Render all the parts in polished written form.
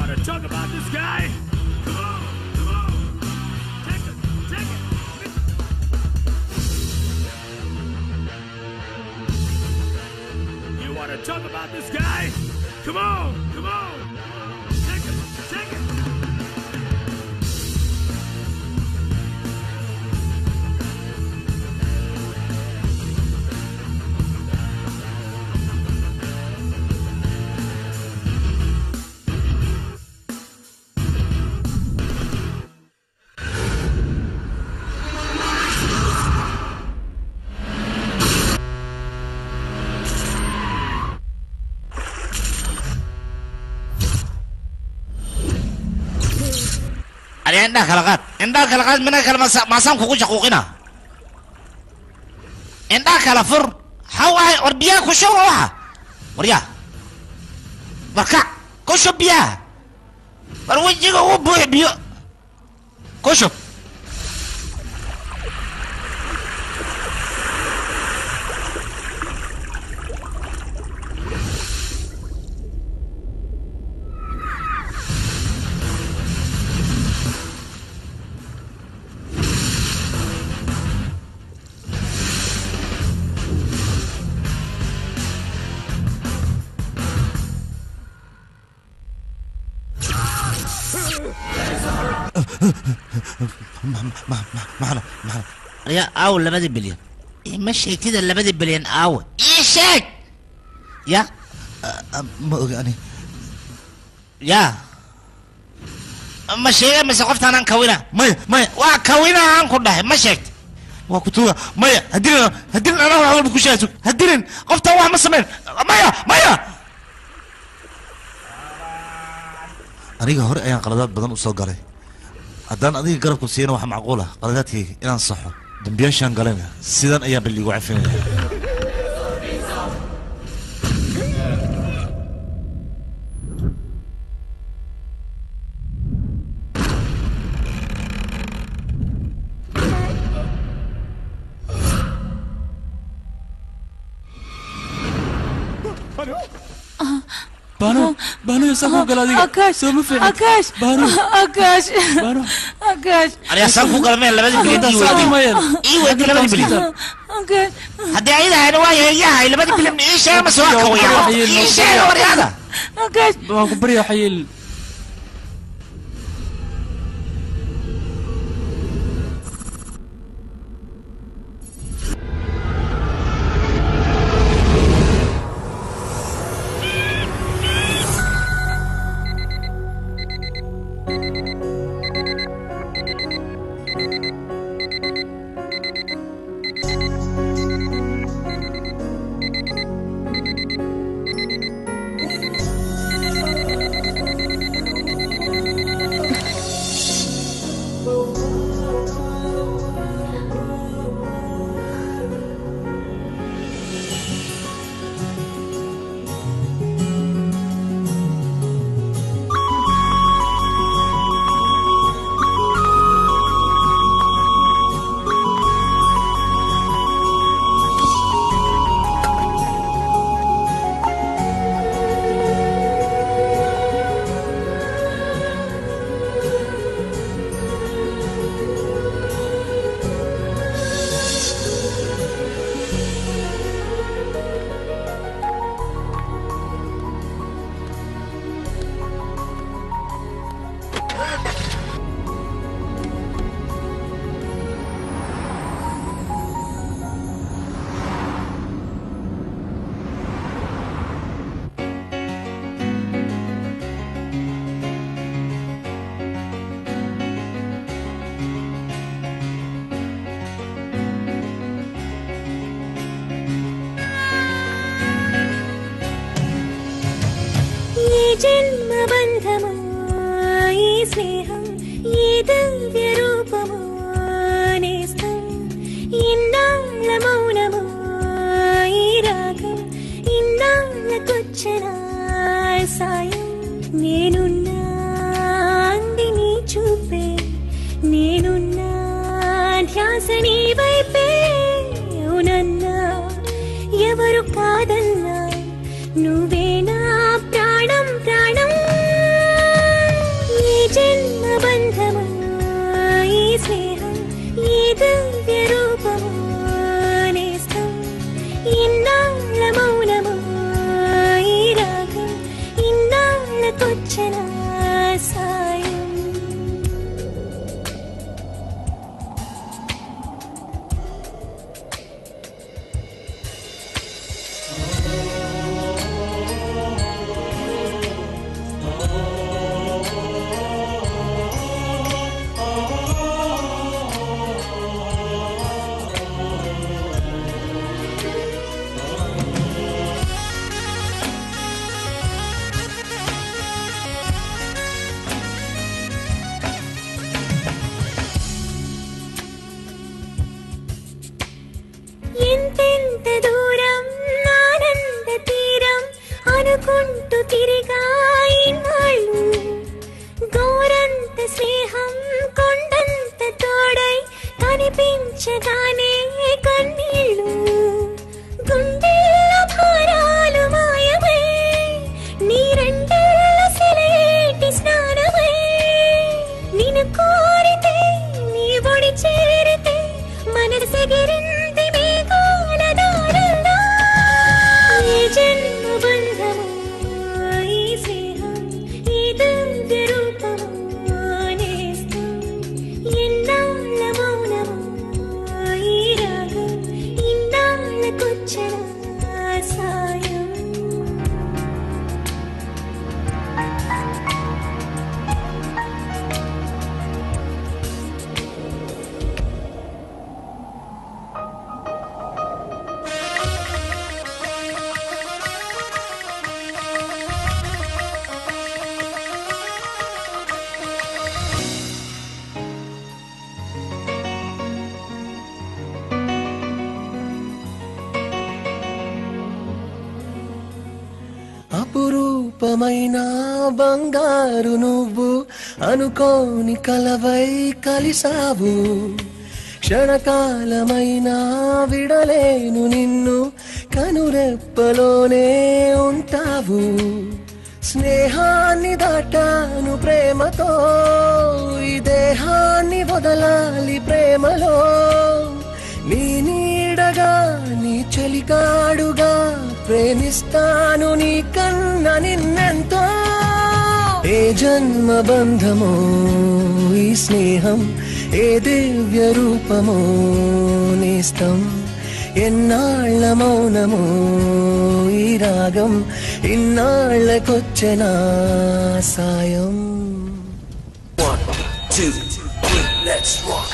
want to talk about this guy? Come on, come on. Take it, take it. You want to talk about this guy? Come on, come on. Take it, take it. عندك حلقات عندك حلقات من كلمة ما كوكو شقوقنا عندك حلفر حواي وربيا كوشو روحة وريا بركع كوشو بيا بروجي كوكو بوي بيو كوشو معنا يا أول لبادي بليون مشي كده اللبادي بليون أول إيشك يا يعني يا مشي ما سقفت أنا كوينا ما وكوينا عن كله مشيت وكتوه ما هدين أنا ولا بكوشاتك هدين قفت واحد مسمين ما aniga hore ayaan qaladaad badan u soo galay haddaan adiga garabku siiyana waxa macquul ah qaladaadkayga inaan saxo dambiyaashaan galayna sidan ayaan balliigu cafinaya بانو يسافو قال هذه أكاش أنا يسافو قال مين لبادي بليون إيوه دي لبادي بليون أكاش هدي عيدها أنا وياها لبادي بليون إيش يا مسواك وياها إيش يا وري هذا أكاش باكو بريا حيل జన్మబంధము ఈ స్నేహం ఈ దివ్య రూపము నేస్తం ఇన్నాళ్ళ మౌనము ఈ రాగం ఇన్నాళ్ళకొచ్చిన సాయం నేనున్నా అంది నీ చూపే నేనున్నా ధ్యాస నీ వైపే అవునన్నా ఎవరు కాదన్నా నువ్వే నా ప్రాణం ప్రాణం సాయం ఎంతెంత దూరం ఆనంద తీరం అనుకుంటూ తిరిగా ఇన్నాళ్ళు గోరంత స్నేహం కొండంత తోడై కనిపించగానే కన్నీళ్ళు గుండెల్లో భారాలు మాయమై నీ రెండేళ్ల సెలయేటి స్నానమై నిన్ను కోరితే నీ ఒడి చేరితే మనసెగిరింది అపురూపమైన బంగారు నువ్వు అనుకోని కలవై కలిసావు క్షణకాలమైన విడలేను నిన్ను కనురెప్పలోనే ఉంటావు స్నేహాన్ని దాటాను ప్రేమతో ఈ దేహాన్ని వదలాలి ప్రేమలో నీ నీడగా నీ చెలికాడుగా ప్రేమిస్తాను నీ కన్న నిన్నెంతో ఏ జన్మ బంధమో ఈ స్నేహం ఏ దివ్య రూపమో నేస్తం ఎన్నాళ్ళ మౌనమో ఈ రాగం ఇన్నాళ్ళకొచ్చెనా సాయం 1 2 3 let's rock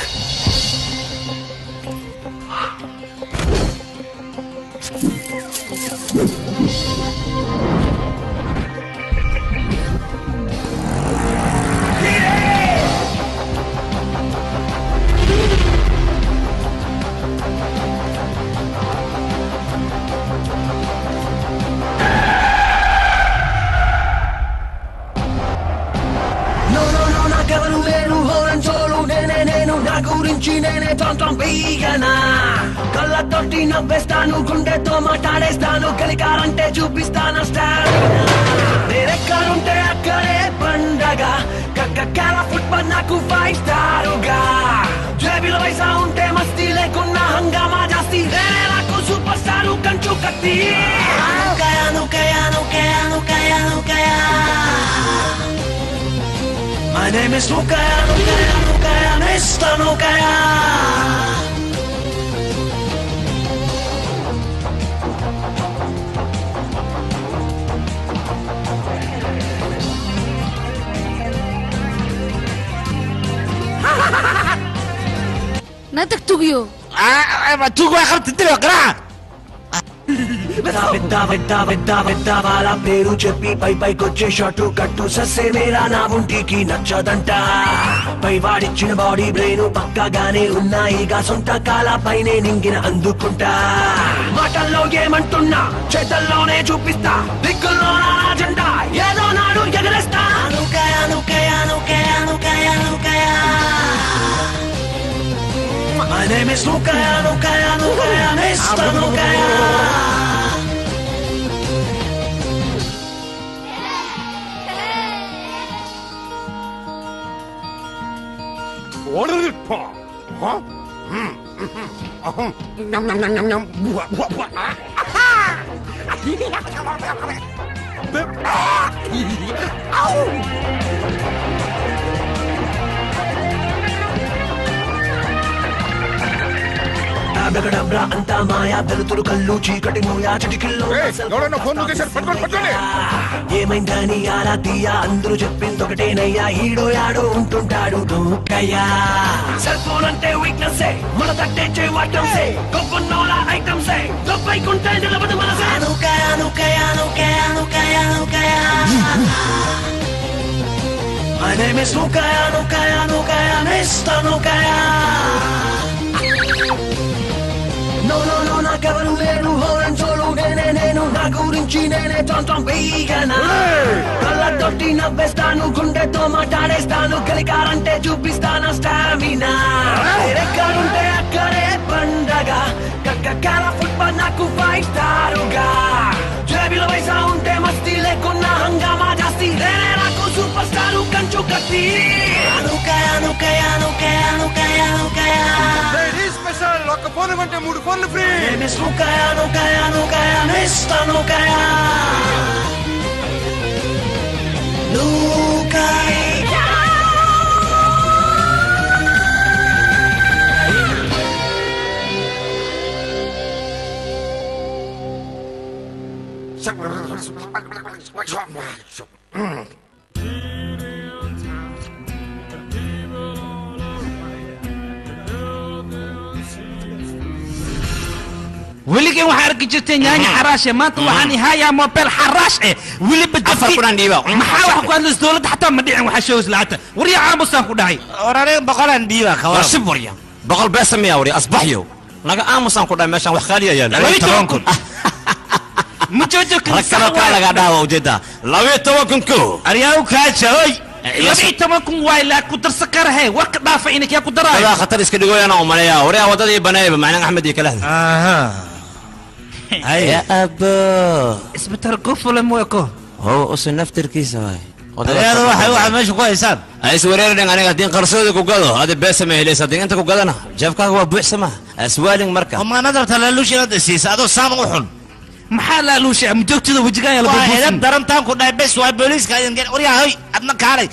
గురించి నేనే తొంతం వేయనా కళ్ళతోటి నవ్వేస్తాను గుండెతో మాట్లాడేస్తాను కలికారంటే చూపిస్తాను స్టార్ నేనెక్కడుంటే అక్కడే పండగ కక్కల ఫుట్బాల్ నాకు 5 స్టారుగా జేబులో పైసా ఉంటే మస్తీ లేకున్నా హంగామా జాస్తి నేనే నాకు సూపర్ స్టారు కంచు కత్తి My name is Nukaya, Mr. Nukaya. Natak tugyo. Tugo ay kapatid nila, kara! పెద్ద వాళ్ళ పేరు చెప్పి పైకొచ్చే షాటు కట్టు సస్సే మేరా నా ఒంటికి నచ్చదంట పై వాడిచ్చిన బాడీ బ్రెయిన్ పక్కగానే ఉన్నాయిగా సొంత కాల పైనే నింగిన అందుకుంటా మాటల్లో ఏమంటున్నా చేతల్లోనే చూపిస్తా దిక్కుల్లో నా జెండా ఏదో నాడు ఎగరేస్తా My name is Nukaya, Mr. Nukaya. What is it, Paul? Huh? Nom nom nom nom nom. What? Ow! అడగడంరా అంతా మాయా వెలుతురు కళ్ళు చీకటి మోయా చిటికిల్లో ఏమైందని ఆరా తీయా అందరూ చెప్పింది ఒకటేనయ్యా ఈడో యాడో ఉంటుంటాడు దూకయ్యా సెల్ ఫోన్ అంటే వీక్నెస్ మన తట్టే వాటంసే గొప్పన్నోలా ఐటమ్సే గొప్పైకుంటే నిలబడు మనసే అనుకయా అనుకయా అనుకయా అనుకయా అనుకయా My name is Nukaya, Nukaya, Nukaya, Mr. Nukaya. No, no, no, నాకెవరు లేరు హోరన్ చోరు నేను నా గురించి నేనే తొంతం వేయగనా కళ్ళతోటి నవ్వేస్తాను గుండెతో మాట్లాడేస్తాను కలికారంటే చూపిస్తాను స్టామినా ఎక్కడుంటే అక్కడే పండగ కక్కకాల ఫుట్బాల్ నాకు ఫైవ్ స్టారుగా జేబులో పైసా ఉంటే మస్తీ లేకున్నా హంగామా జాస్తి నేనే నాకు సూపర్ స్టారు కంచు కత్తి అనుకయ అనుకయ అనుకయ అనుకయ అనుకయ స్పెషల్ ఒక ఫోన్ అంటే 3 ఫోన్లు ఫ్రీ మిస్ అనుకయ అనుకయ అనుకయ మిస్టర్ అనుకయ ولكن وحرك جتين يعني حراشه ما طلعني هاي موبيل حراشه ولي بدفي أفرقنا ديبا ما حاول كل الدولة حتى مديع وحشوز لعته وريا عاموس اخو داعي وراني بقول ديبا خوار وريا بقول باسم يا وري اصبحيو لقى عاموس اخو داعي ماشان وخاليه يا لا ترونكم مجوجك ركبوا كالا قداوا وجدا لو توكنكو ارياو كاتشوي لبي تمكن وايلا كدر سكر هي وقت دافع انك يا كدر لا خطر اسك دغو انا ومليا وريا وددي بنايب معنى احمد يكله اها يا ابو اسم ترقف ولا موكو هو اس نفتر كيس هاي هذا واحد ماشي كويس اي سورير دين انا قاعدين قرصودك وقدو هذا باسم هي ليس دين انت وقدنا جابك هو بوحسمه اسوالين مركه وما نظرت للوش لا دسيس هذا سام وحن محل لوش مجوجته وجهاي لا هذا درنتان كو داي بس واي بوليس كاين وريا هي ادنا كاري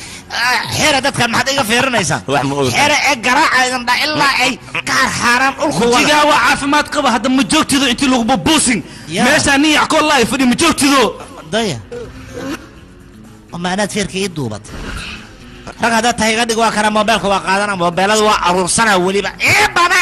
حيره ددك ما حد iga feerinaysa حيره ee garaaca inda ilaa ay ka xaraam ulku وجهاي waa caafimaad qaba hada mujogtido intii lagu boosing meesha niyac ko la ifadi mujogtido daya ومعنات فيرك يدوبت رغ هذا تاي غدغ waa kana mobilka waa qaadana mobilada waa aruursana waliba ee baba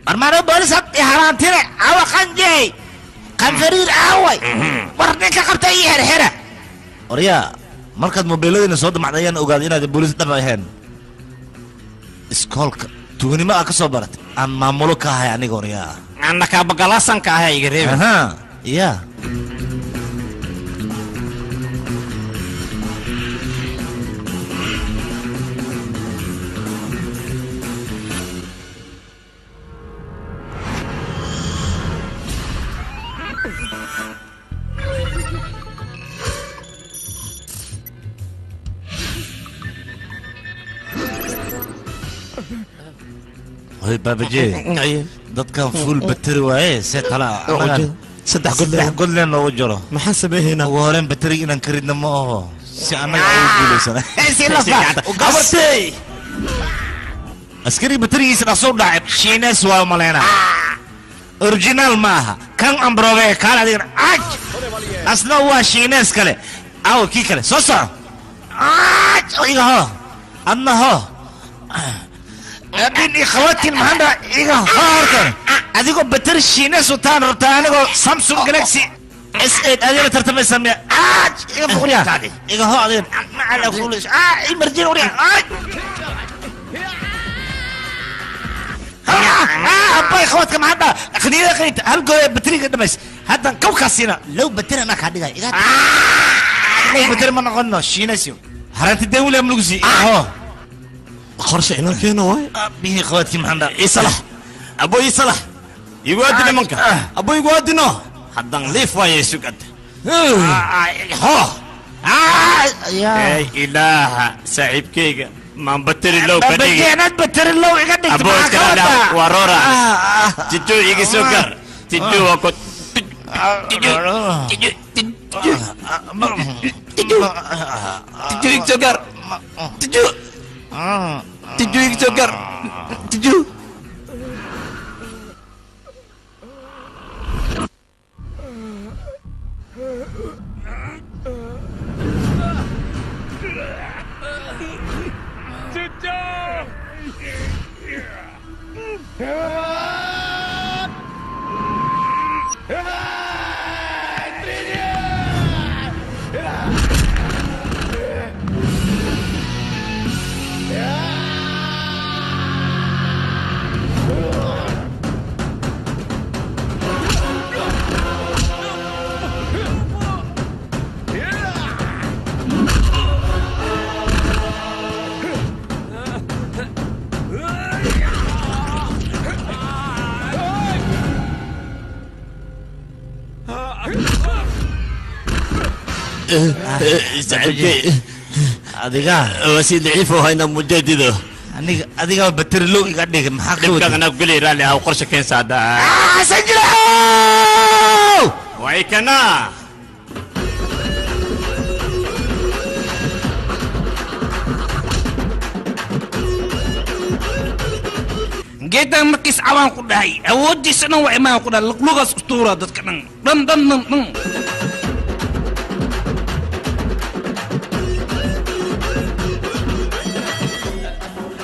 أرمانو بوليسات إحرانتيني أوا خنجي كان فرير أوي ورنيك قبت أي هرهرة وريا مركز موبيلودين صوت معديان أوغادين هذا بوليس دبعهن إسكولك توني ما أكسبرت أن مامولك هاي يعني غوريا أنك بقلاسن كهاي قريب أها يا هاي بابا جي دad kan fuul bateri waaye see tala saddex god leen loogu jiro maxaan sameeynaa ugu horeen bateri inaan ka ridna ma aho si annaga ugu guulaysana abartay askari baterigiisa dhaqsoo dhacay shiines waa maleena original maaha kan ambrobe kaala adigana aj asna waa shiines kale aw kii kale soo soco aj iga ho adna ho أبين إخواتي المهندة إيجا هاركن أديكو بتر شينس وتان رتانيكو سامسونج جالكسي S8 أدينا ترتمي سميا إيجا بقوليا إيجا هو أدين ما على كلش إمرجين وريا أبا إخواتك المهندة خلينا خليت هل قوي بتري كده بس هذا كوكاسينا لو بتر ما كان دقيقة إيجا لو بتر ما نقولنا شينسيو هرانت الدولة ملوكسي إيجا هو قرش إنا كينا واي به إخواتي محمد يصلح أبو يصلح يقعدنا منك أبو يقعدنا حدان ليف واي سكت هو يا إله صاحب كيكا ما نبتري لو بدي أنا تبتر اللو يقدك أبو كلا ورورا تجو يجي سكر تجو وقت تجو يجي سكر تجو يجي سكر تجو زعلتي adiga وسيد عيفو هاينا مجدده adiga batir loo iga dhig maxaa ku dhibka ana guli raali ah qorshe keen saada sajilo way kana geedan markiis awaan ku dhahay awoodiisana waa imaan ku dhahay luqluqas ustuura dadka dhan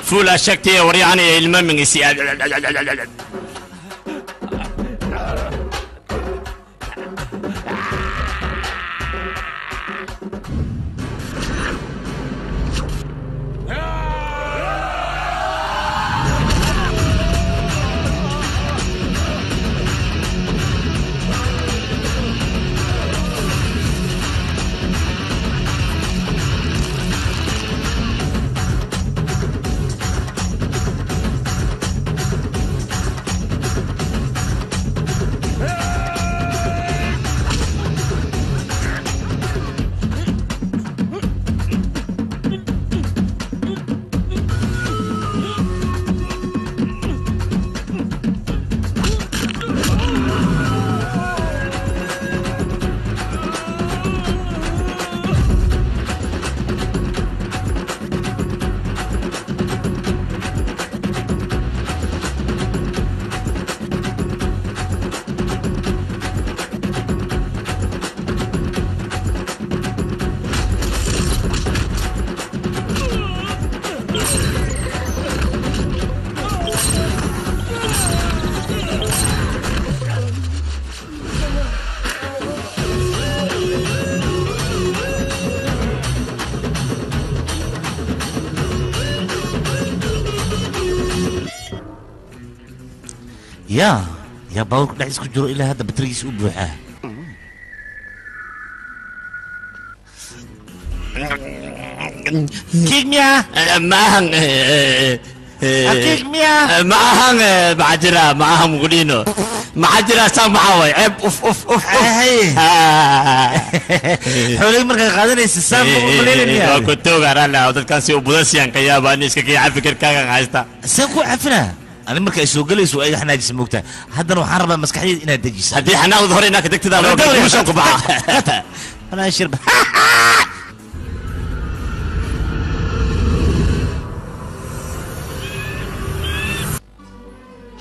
فولا شكتي وريعني المم يسي يا باور كل عايز كجرو إلى هذا بتريس وبوحة كيميا معهم كيميا معهم بعجرة معهم قولينو معجرة سامعوي عيب اوف اوف اوف حولي مركز قادر يسسام قولين يا كنت وقرا لا ودك كان سي وبدسيان كيا بانيس كي عارف فكر كان هايستا سانكو عفنا أنا مركز يسوقليس وأي حنا جسم مقتة هذا نوع حرب مسكحي إنها تجيس هدي حنا وظهري هناك دكتور ده مش أنكو بقى أنا أشرب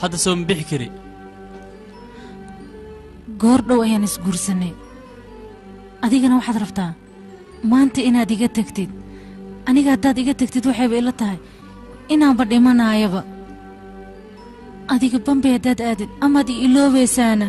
هذا سوم بيحكري goordhow ayaan isguursanay adigana waxaad rabtaa maanta inaad iga tagtid aniga haddaad iga tagtid waxayba ila tahay inaanba dhimanaayaba adiga bambe haddaad aadid amaad i iloobaysaana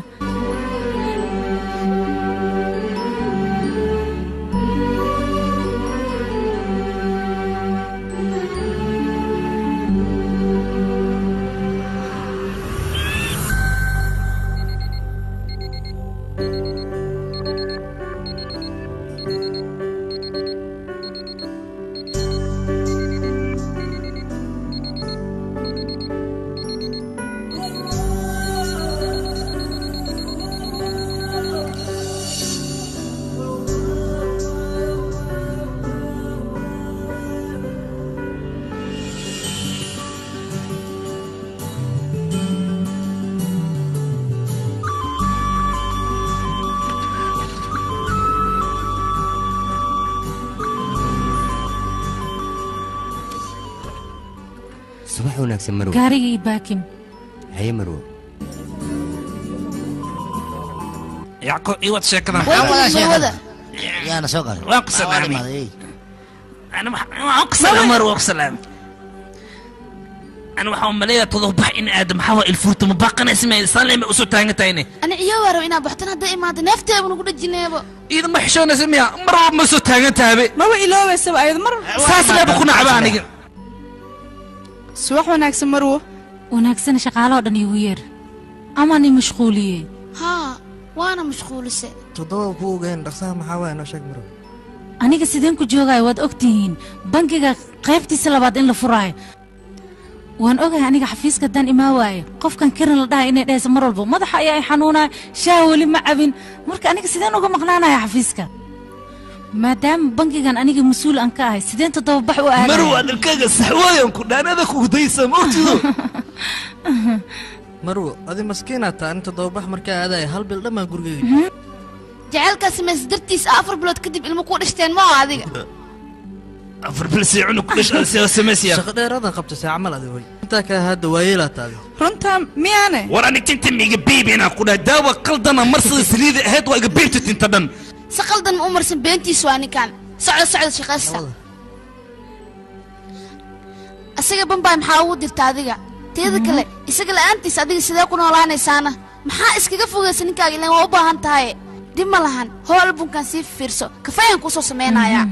صباح وناكسن مروه gaarigii baakin هي مروه يعقوب ايوه شكرا يا انا سوقر واقسم عمي انا اقسم مروه اقسم انا waxaan maleeyaa todobax in aad maxaa ilfurto mabaqana ismay salime usu taagantayne ana ciyaaro ina baxtan hada imaado nafteebu nagu dhajineebo idan ma xishoona samiya marwa ma soo taagantahay ma wa iloobaysa ayad mar saas leeba kuna cabaaniga subax wanaagsan marwo wanaagsan shaqaalo dhan igu yeer ama ni mashquuliyay ha waana mashquulise todoba ku ogaan dhaqsaha maxaa waa noo sheeg marwo aniga sideen ku joogay waad ogtihiin bankiga qaybtiisa labaad in la furaayo waan ogahay aniga xafiiska dan imaa waaye qofkan kiran la dhahay inay dhayso mar walba madaxa ayaa xanuunaa shaa wali ma cabin marka aniga sideen uga maqnaanayaa xafiiska maadaama bankigan aniga mas-uul aan ka ahay sideen todobabax u aaday marwa dalkaaga saxwaayan ku dhaanada kugu daysa moogtido marwo adi maskiinaad taa in todobabax markaa aadaya hal bil dhammaan gurigayga jacaylkaasi mas dartiis 4 bilood kadib ilmo ku dhashteen ma oo adiga afar bil si cunug ku dhashay sameysiya shaqo dheeraad qabtay camal adi way inta ka hada waayela taadi runta miyaane war anig tinta miga biibina ku daawa qaldana marsada saliida ahayd waa iga biibta tinta dhan saqaldan u marsan beentiis waa ninkan socod shaqaysta asaga bambay maxaa ugu dirta adiga teeda kale isaga la'aantiis adiga sidee ku noolaanaysaana maxaa iskaga fogeysan ninkaaga ilaa waa u baahan tahay dib ma lahan hool bunkan si fiirso kafayaan ku soo sameynaya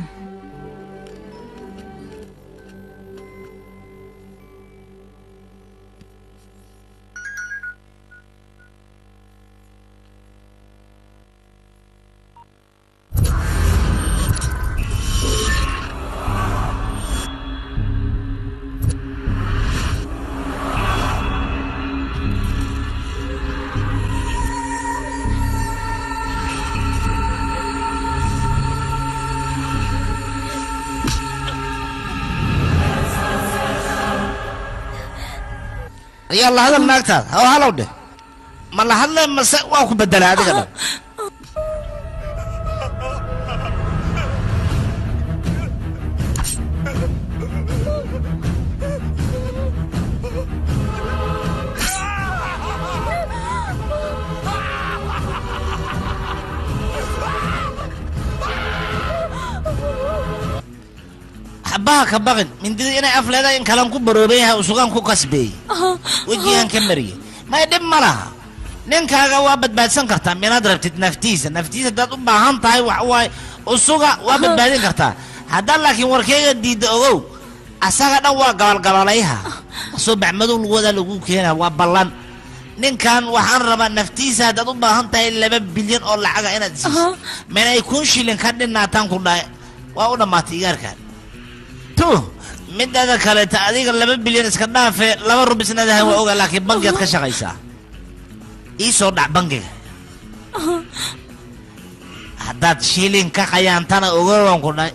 يلا هذا الناكتاد هو هلا وده ما لا هلا مساء واكو بدل هذا كده حبها كبغن من دي انا افلada in kalan ku baroobay usugan ku qasbay wajihan kamariye ma dib malaha ninkaaga waa badbaadsan kartaa meelaad rabtid naftiisa dad u baahan tahay wax way usuga waa badbaadin kartaa haddii laakiin warkayga diido ogow asaga dhan waa gabalgabalayha soo baxmadu wada lagu keenaa waa ballan ninkan waxaan rabaa naftiisa dad u baahan tahay 2 bilyan oo lacag ah inaad siiso meel ay kun shilin ka dhinaataan ku dhaay waa u dhamaatay gaarkan midda kale ta adiga 2 bilyan iska dhaafe 2 rubis nadahay waa ogaa laakiin bangiyaad ka shaqaysaa ii soo dhac bangiga haddaad shilin ka qayaantana ogowan ku dhaay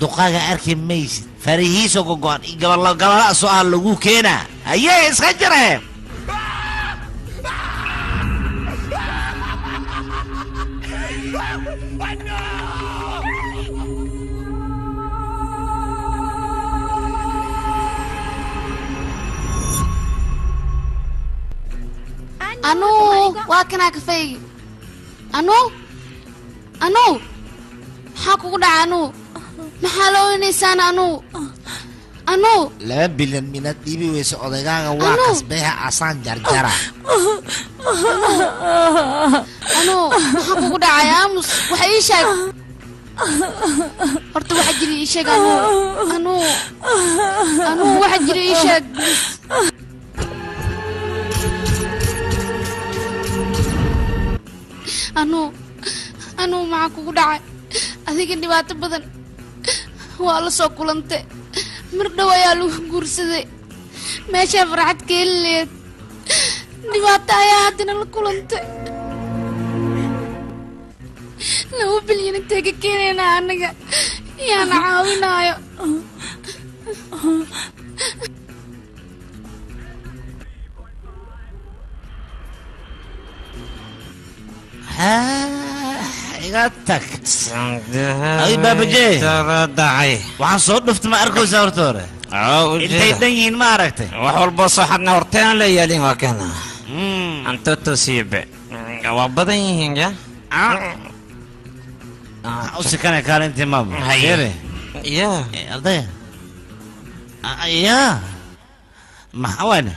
duqaaga arki maysid farihiiso gogoan gabala soo ah lagu keenaa ayay iska jireen anu waa kana kafaygi anu maxaa kugu dhaca maxaa loo weynaysaan anu 2 bilyan minaad dhiibi weyso odaygaaga waa qasbeeha asaan jarjara maxaa kugu dhacay aamus waxa ii sheeg horta waxa jiri ii sheeg anu waxa jiri ii sheeg anu maxaa kugu dhacay adiga dhibaato badan waa la soo kulantay mar dhow ayaa lagu guursaday meeshaa farxad ka heli leed dhibaato ayaa haddana la kulantay 2 bilyan intee ka keenaynaa anaga yaana caawinaayo iga tag ay baabaje waxaan soo dhuftay ma arkaysaa horta hore intay dhan yihiin ma aragtay wax walba soo xadna horteen la yeelin waa kana anta tasiibe waa badan yihiin ya usikana kaalintii maabo hayre ya arday ya maxaa waana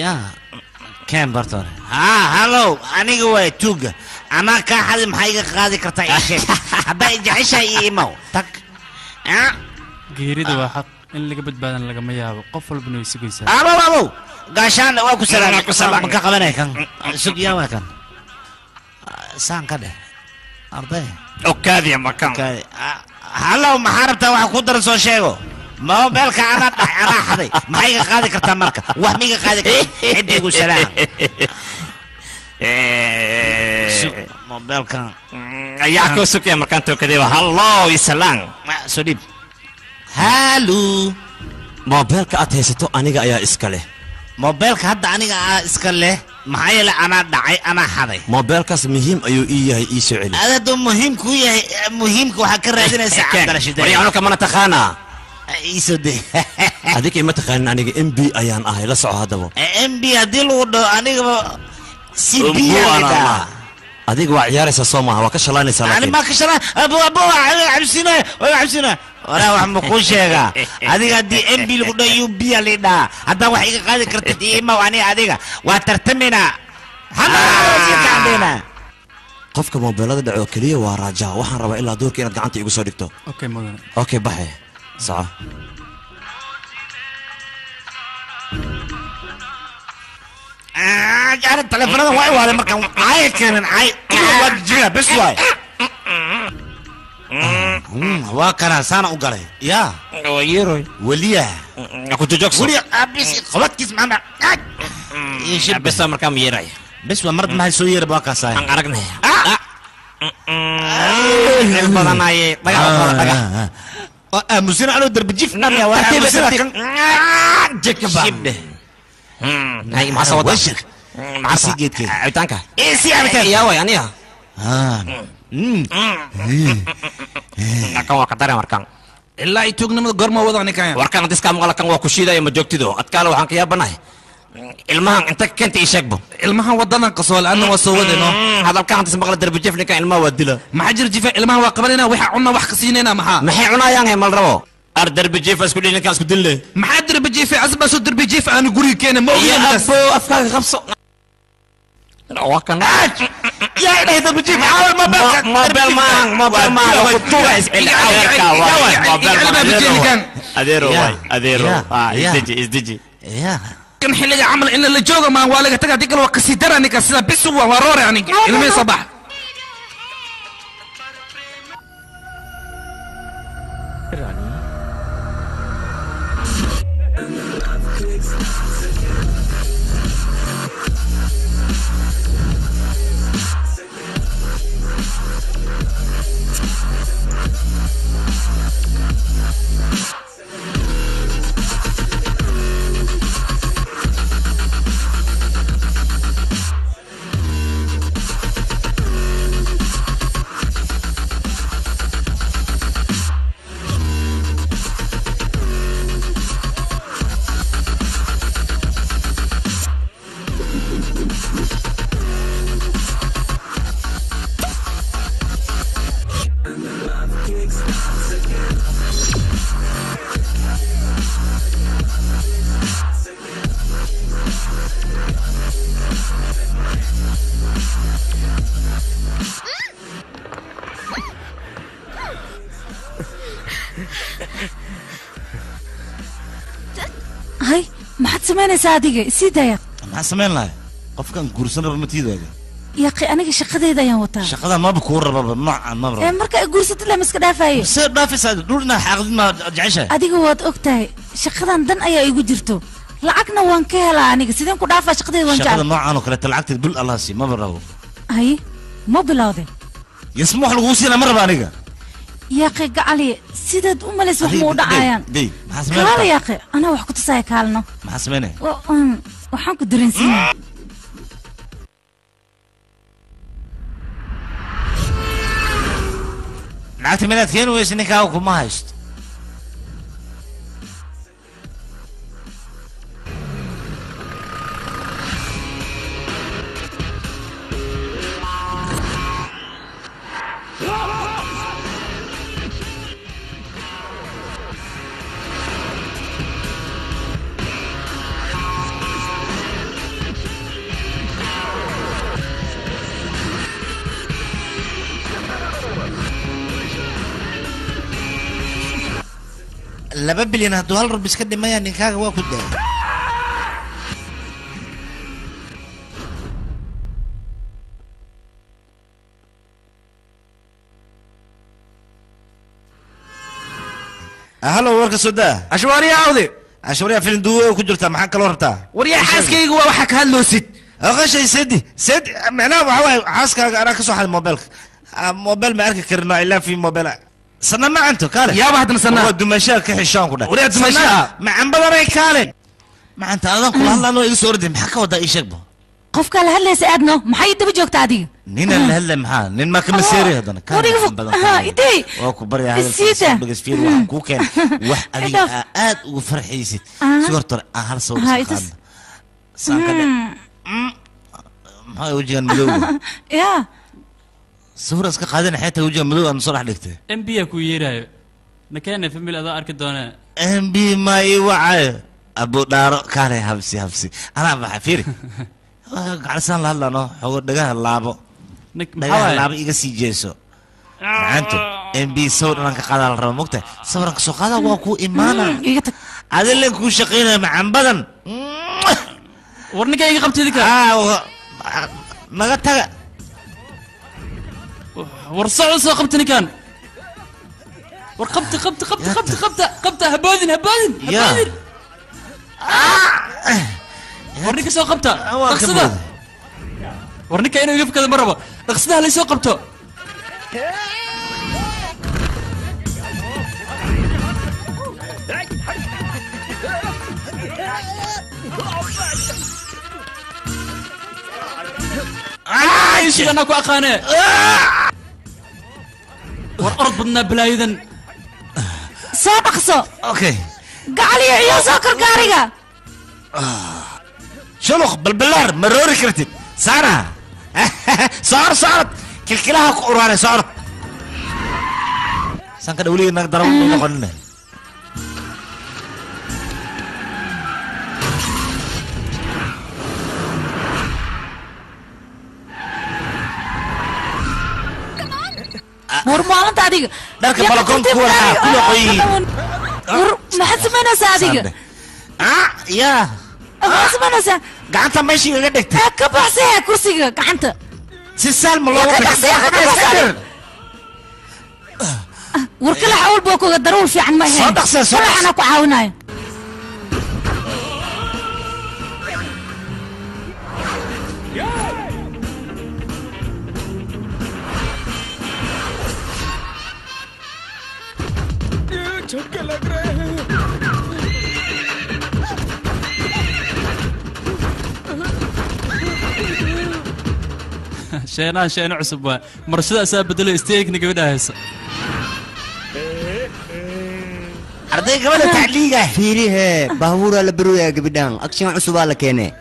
ya كان برتور هلو أنا قوي توجا أنا كحد محيق قاضي كرتا إيش هذا يجعش يمو تك geerida waa xaq in laga badbaadan lagama yaabo qof walbana way sugaysaa abo gaashaan waa ku salaam ka qabanay kan sugiya waa kan saan ka dheh arday okaadiya makan halo maxarabta wax ku dar soo sheego موبايلك أنا حدي ما هي قاعدة كرتا ماركة وهمي قاعدة عندي يقول سلام موبايلك ياكو سوكي مركانتو كده هالله يسلام سليم هالو موبايلك أتهيستو أنيقا يا إسكالي موبايلك هدا أنيقا إسكالي maxay la ana dhacay ana xaday mobilkaas muhiim ayuu ii yahay ii soo celi aad muhiim ku yahay muhiimka waxa ka raadinaysaa cabdala shidee wariyaano kama taqaana isode adiga ima taqaanin aniga MB ayaan ahay la soco hadaba MB hadii lagu dhaho aniga CB adiga waa ciyaaraysa soo maaha waa ka shalaanaysaa laakiin ma ka shalaan abo cabsina wala wax ma ku sheega adiga hadii MB lagu dhaho UB leeda hadda wax iga qaadi kartid ima wani adiga waa tartamina hada qofka mobilada dhaco kaliya waa raaja waxaan rabaa ilaa doorka inaad gacanta igu soo dhigto okay mudan okay baxay saca جعل التليفون هذا واي وهذا مركب عاي كان عاي وجهه بس واي وكان سنة وقال يا ويروي وليا كنت جوكس وليا بس خلاص كيس معنا ايش بس مركب يراي بس ومرت ما يسوي باكا ساي عرقنا البضنا اي مسير على درب جيف نام يا واحد جكبا هاي مع صوت وشك مع سيجيت كده عيتانك ايه سي عمتك يا وي انيها كان وقدر مركان ilaa ay tuugnimada goorma wadani kan warkan diska maqla kan waa ku shiiday ma joogtido adkaale waxaan ka yaabanahay ilmahan inta kanta ii sheegbo ilmahan wadadan qasool anna waa soo wadano hadalkan inta maqla darbi jifni kan ilmaha waa dila maxaa jir jifa ilmahan waa qabanayna waxa cunna wax ka siinayna maxay cunayaan hay mal rabo ar darbi jifa isku dhigin kan isku dille maxaa darbi jifa asba soo darbi jifa aan guri keena ma ogeyn afo afkaaga qabso وكان يا إلهي ده بتجيب عاول ما أديرو إزدجي كان حلقة عمل إن اللي جوجا ما هو لقى تقعد تقول وكسيدرا نك سلا بس هو ورور يعني المي صباح هاي ما حد سمعنا سادقة سيدايا ما سمعنا قف كان قرصنا بمتيدة يا أخي أنا شقدي ذا يوتا شقدها ما بكور بابا ما برا مركا قرصت لا مسك دافاي سير دافي ساد دورنا حاقد ما جعشة أديك واد أكتاي شقدان دن أيا يجرتو لعقنا وان كهلا أنا سيدان كود عارفة شقدي وان جعل شقدها نوع عنو كلا تلعقت تقول الله سي ما برا هاي ما بلاده يسمح له وسيلة مرة بانيجا يا أخي قالي سيداد ملس وحمود عيان دي كال يا أخي أنا وحكت ساي كالنا ما حسمني وحنك درنسين lacagta minaad keeni weysa ninkaaga kuma haysto laba bilyan hadduu hal rab iska dhimaya ninkaaga waa ku daa halo warka soo daa ashwaariya awde ashwaariya filin duuwe ku jirtaa maxaa kaloo rabtaa waryaa xaaskayga waa waxa ka hadloosid aqashay sedi macnaha waxa waaye xaaskaaga anaa ka soo xaday mobilka mobil ma arki karino ilaa fi mobil sana ma anto kaale yaaba hadna sana waa dumashaa ka xishaan ku dhahay waryaa dumashaa ma ambadanay kaale ma anta adan kula hadlaano iga soo orday maxaa ka wada ii sheegbo qofka la hadlaysa aadno maxay daba joogtaa adiga nina la hadlay maxaa nin ma kama seeray hadana idii waa ku bari hadal bigas fiir waxaan ku keen wax adiga aad ugu farxaysid suurtor hal soo qaadan sankada maxay wajigan madow ya صورة اسكا قادنا حتى وجه ملوء أنا صراحة لكته ام بي اكو يرايو نكان في ميل ادا اركي دونا ام بي ما يوعى ابو دارو كان هبسي انا بحفيري قعدسان لا لا نو حو دغه لابو دغه لابو iga sii jeeso maanta ام بي صور انا قادal rabo mogta sawirka soo qaada waa ku imaana adile ku shaqeynaa macaan badan warniga iga qabtidika naga taga ورصعوا سو قبتني كان ورقبت هبادن ورنيك سو قبته رقصده ورنيك انه يقف كذا مره رقصده اللي سو قبته ايش انا كو اقانه والارض بدنا بلايدن سابقصو اوكي قالي يا سكر قاريغا شلوخ بالبلار مروري كرتي سارة صارت كلكلها قرانه صارت سان كده ولي انك ضرب نقولنا ورمانت adiga dharka balkoonka waxa ku qoy maxad sameynaysaa adiga ya maxad sameynaysaa gacanta meeshii iga dhigtay ka baxsay kursiga gacanta si salma loo baxsay warkala xawl boo kuga daruur fiican ma ahayn waxana ku caawinayo झटके लग रहे हैं شينا عصب مرشد اساب بدل استيكني قبل هسه arday gabadha tacliiga fiirihe baabuura la baruya gabadhan action cusub la keenay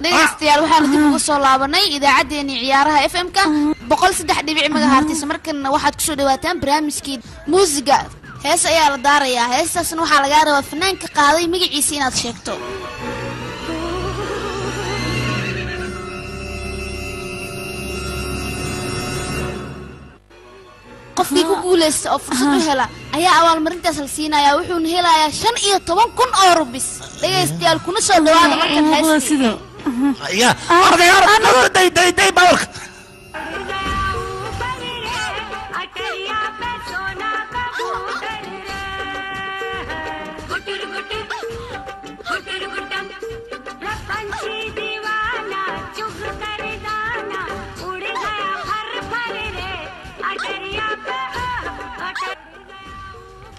dhegeystayaal waxaan dib ugu soo laabanay idaacadeena ciyaaraha FM-ka 103.9 megahertz markana waxaad ku soo dhawaataan barnaamijkii muusiga hees ayaa la daarayaa heestaasna waxaa laga rabaa fanaanka qaaday magaciisa inaad sheegto qofkii ku guuleysta oo fursad u hela ayaa abaalmarintaas la siinayaa wuxuuna helayaa 15,000 oo rubis dhegeystayaal kuna soo dhawaada markan heesta يا أرضي داي باورك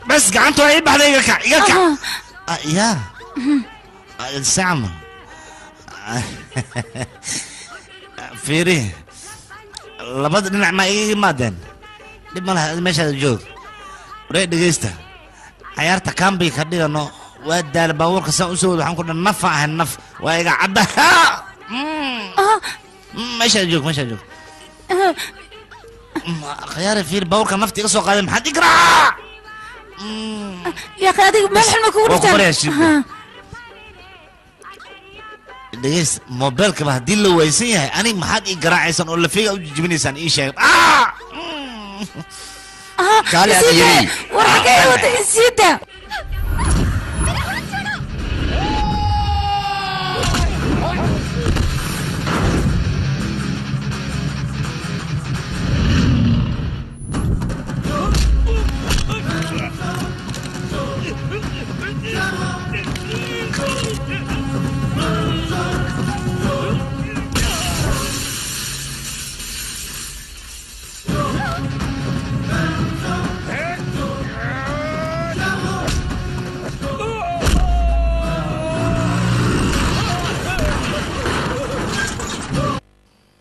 بس قعنتوا ايه بعد يقع يا السعمة fiiri labada dhinac ma iga imaadeen dhib ma laha meeshaada joog waree dhegaysta cayaarta kaambi ka dhigano waa daal baabuurka saan u soo wada waxaan ku dhan nafa ahayn naf waa iga cadda meeshaada joog khiyaari fiiri baabuurka nafta iga soo qaaday maxaad igraa يا أخي هذيك ما الحلم كورة دقيس موبايلك ما هدي له ويسيه أنا ما حد يقرأ عيسان ولا فيها أو جبني سان إيش قال يا أخي وراك أيوة نسيتها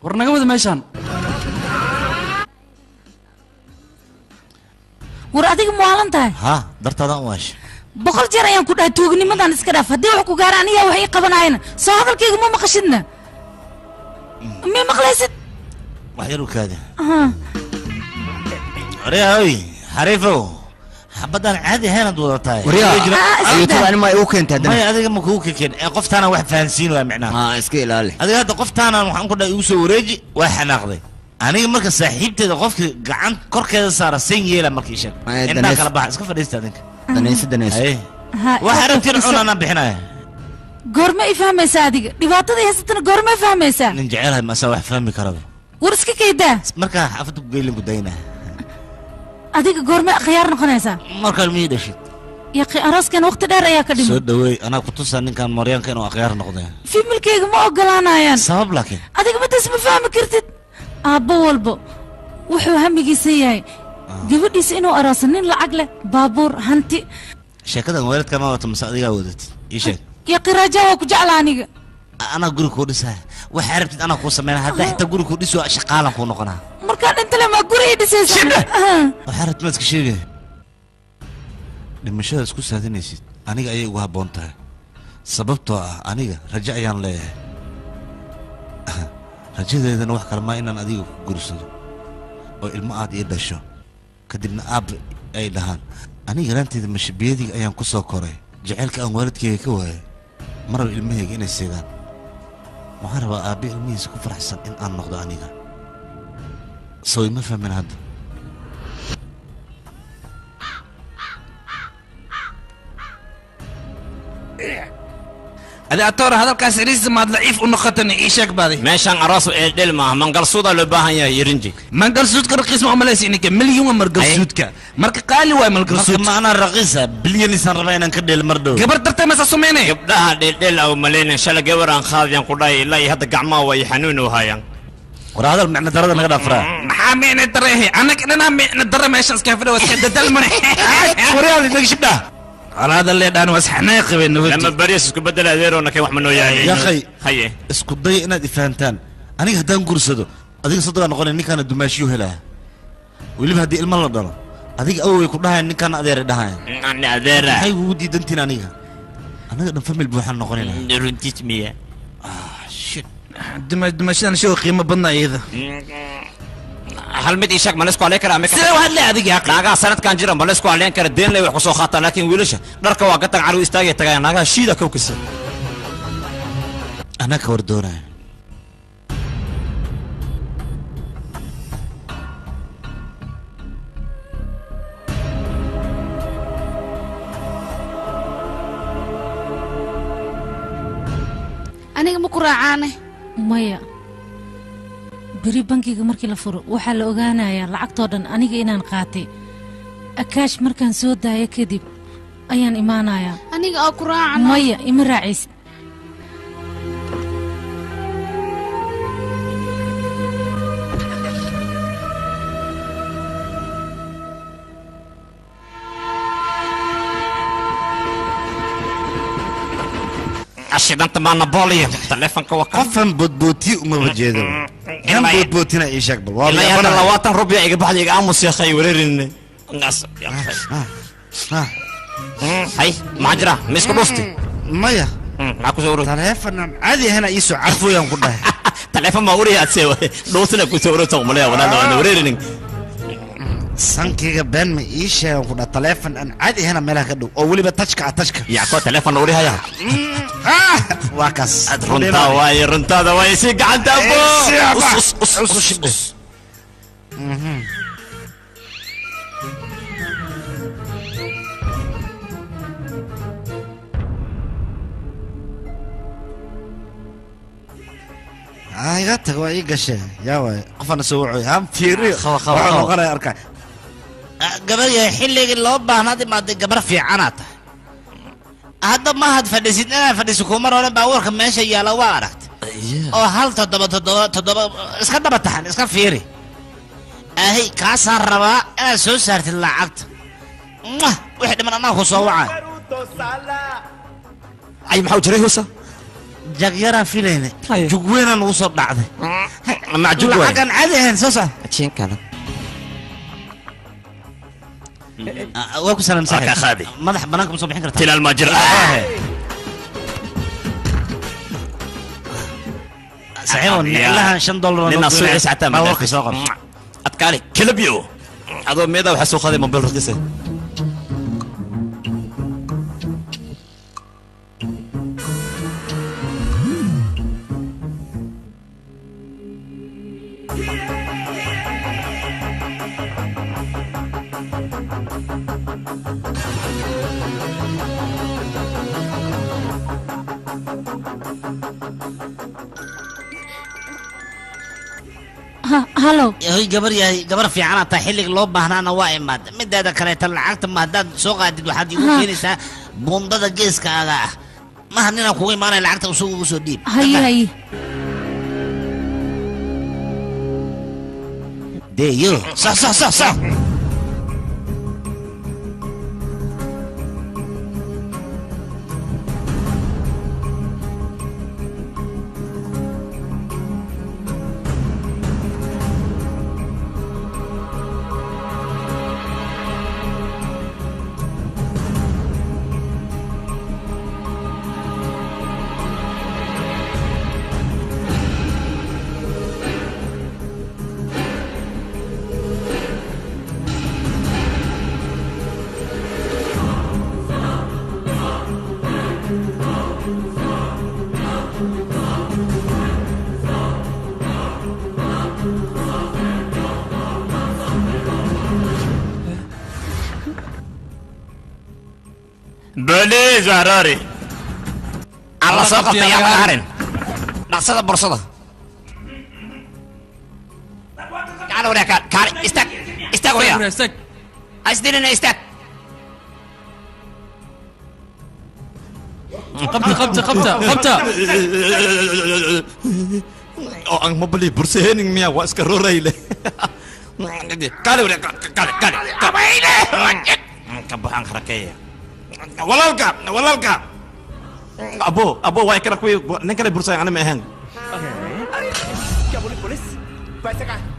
warnaga wada meeshaan war adiga maalan tahay ha dartaadaan waash boqol jeer ayaan ku dhahay tuugnimadan iska dhaaf haddii wax ku gaara aniga wax ii qabanayna soo hadalkayga ma maqashidna ma maqlaysid wax yar u kaada waryahoy xariifow xabadaan caadi ahaynad wadatahay waryaa ani ma igu keentay maya adiga ma kugu kekeen ee qoftaana wax fahansiin waa micnaha iska ilaali adiga hadda qoftaana waxaan ku dhahay igu soo wareeji waa xanaaqday aniga marka saaxiibteeda qofka gacan korkeeda saara san yeela markii sheeg intaa kala baxa iska fadhiista adinka danaysa waxa rabtiin cunana bixinaya goorma i fahmaysaa adiga dhibaatada haysatana goorma i fahmaysaa nin jecelahay masa wax fahmi karaba war iska kaydaa markaa xaafadda ku geylin ku daynaa adiga goorma khiyaar noqonaysaa markaa mii dhashid yaqi arooskan waqti dheer ayaa ka dhimay soo dhaweey anaa ku tusaa ninkan maryaanka inuu akhyaar noqday fiimilkayga ma ogolaanayaan sabab laakiin adiga madaas ma fahmi kartid aabbo walba wuxuu hamigiisa yahay gabadhiisa inuu arooso nin lacag leh baabuur hanti sheekadan waalidka ma wato mase adigaa wadatid ii sheeg yaqi raajaa waa ku jecla aniga anaa guri kuu dhisaa waxaa rabtid anaa kuu sameynaa haddaa xitaa guri kuu dhiso shaqaalan kuu noqonaa markaa dhintale maa guri ii dhisaysa waxaa rabtid maad iska sheegay dhimashada isku saadinaysid aniga ayay ugu habboon tahay sababtoo ah aniga rajo ayaan leeyahay rajadeedana wax kale maa inaan adiga ku gursado oo ilmo aad ii dhasho kadibna aab ay dhahaan aniga yaraanteeda mashabiyadiga ayaan ku soo koray jacaylka aan waalidkayga ka waayay maraba ilmahayga inay seegaan waxaan rabaa aabbe ilmihiisa ku faraxsan in aan noqdo aniga soo ima fahmin hadda هذا أتورا هذا الكاس ريز ما ضعيف ونقطني إيشك بعدي ماشان أراس إدل ما منقل صودا لو باهن يا يرنجي منقل صوت كرقيس ما ملاش إنك مليون مرقل صوت كا مرق قالي واي مرقل صوت ما أنا رقيسة بليون إنسان ربعنا كده المردو قبر ترتي مسا سميني يبدأ دل أو ملين شلا جوران خاض ينقضاي لا هذا قعما ويحنون وهايان وهذا المعنى درد أنا قد أفرح محامين تريه أنا كنا ندرى ماشان سكافر وسكت دل مني وريالي نقش ده على هذا اللي أنا وسحناقي بينه لما بريس اسكو بدل هذير وانا كي واحد منو يا أخي هي اسكو ضي إنا دفانتان أنا هدان قرصدو أديك صدق أنا قولي إني كان الدماشيو هلا واللي بهدي المال ضل أديك أول يكون لها إني كان أدير دهاين أنا أدير هاي ودي دنتين أنا قد نفهم البوحان نقولنا رنتيت مية شيت دمشق أنا شو قيمة بنا إذا هل مد إيشك ما نسكو عليك رامك سير واحد لا أديك يا أخي ناقا سنة كان جيران ما نسكو عليك الدين لي وحصو خاطر لكن ويلش درك واقتك عرو استاجي تجا ناقا شيدا كوكس أنا كوردونا aniga ma ku raacaane maya beri bankiga markii la furo waxaa la ogaanayaa lacagtoo dhan aniga inaan qaatay akaash markaan soo daayo kadib ayaan imaanayaa aniga oo ku raacano maya ima raacaysid عشان انت معنا بولي تليفونك وقف قفن بوتي وما بجيدو inan boodbootina ii sheeg bal waa ilaa yaabana hadda 20 rubiya iga baxday iga aamus ya khay wareerin nas ya khay hay ma jira misku dhuftay maya ma ku soo urur taleefanan caadi ahna ii soo carfooyan ku dhahay taleefan ma uriya adsee dhuusna ku soo ururta umaleeya walaal wareerin sankayga been ma ii sheegan ku dhahay taleefan aan caadi ahna meelaha ka dhow oo weliba tajka yaa ko taleefan uri haya waa kaas runtaada waay si gacanta abo iga tag waa ii gashe yaa waay qofana soo wacoy ham fiiriyo waxaa noqonaya arkaa gabar yahay xilligii loo baahnaa imaaday gabar fiicanaad tahay hadda ma had fadhiisid inaad fadhiiso kumar hore baabuurka meesha yaala waa aragtay oo hal toddoba iska daba taxan iska fiiri ahay kaasaan rabaa inaad soo saartid lacagta wixii dhiman anaa ku soo wacay ay maxaa jiray hosa jagyaraan filayna jugweynaa nagu soo dhacday lacagan caadi ahayn soo saar ajiin kale waa ku salaam ka qaadi madax banaanka ma soo bixin kartaa tilal ma jira صحيح لها $5 لنا صويع ساعتها ما ورقي سوقف اتكالي كلبيو هذا ميدا وحسو خذي موبايل رخيصه هلو هي قبر في عنا تحلق لوب هنا وايم ماد مد هذا كريت العقد ما هذا سوق عدد واحد يقول كينيسا بومبا جيس كاغا ما هنينا كوي ما انا العقد وسوق وسوديب هي ديو صح بلي زهراري الله سقط يا قارن نقصد برصده تعال وراك كاري استك ويا استك اسدينا استك قبته oo aan ma bali bursaheenin miya waa iska roorayle كاري وراك كاري كبحان خركيه walaalka abo way kala kuwi nin kale bursay ana ma ahaan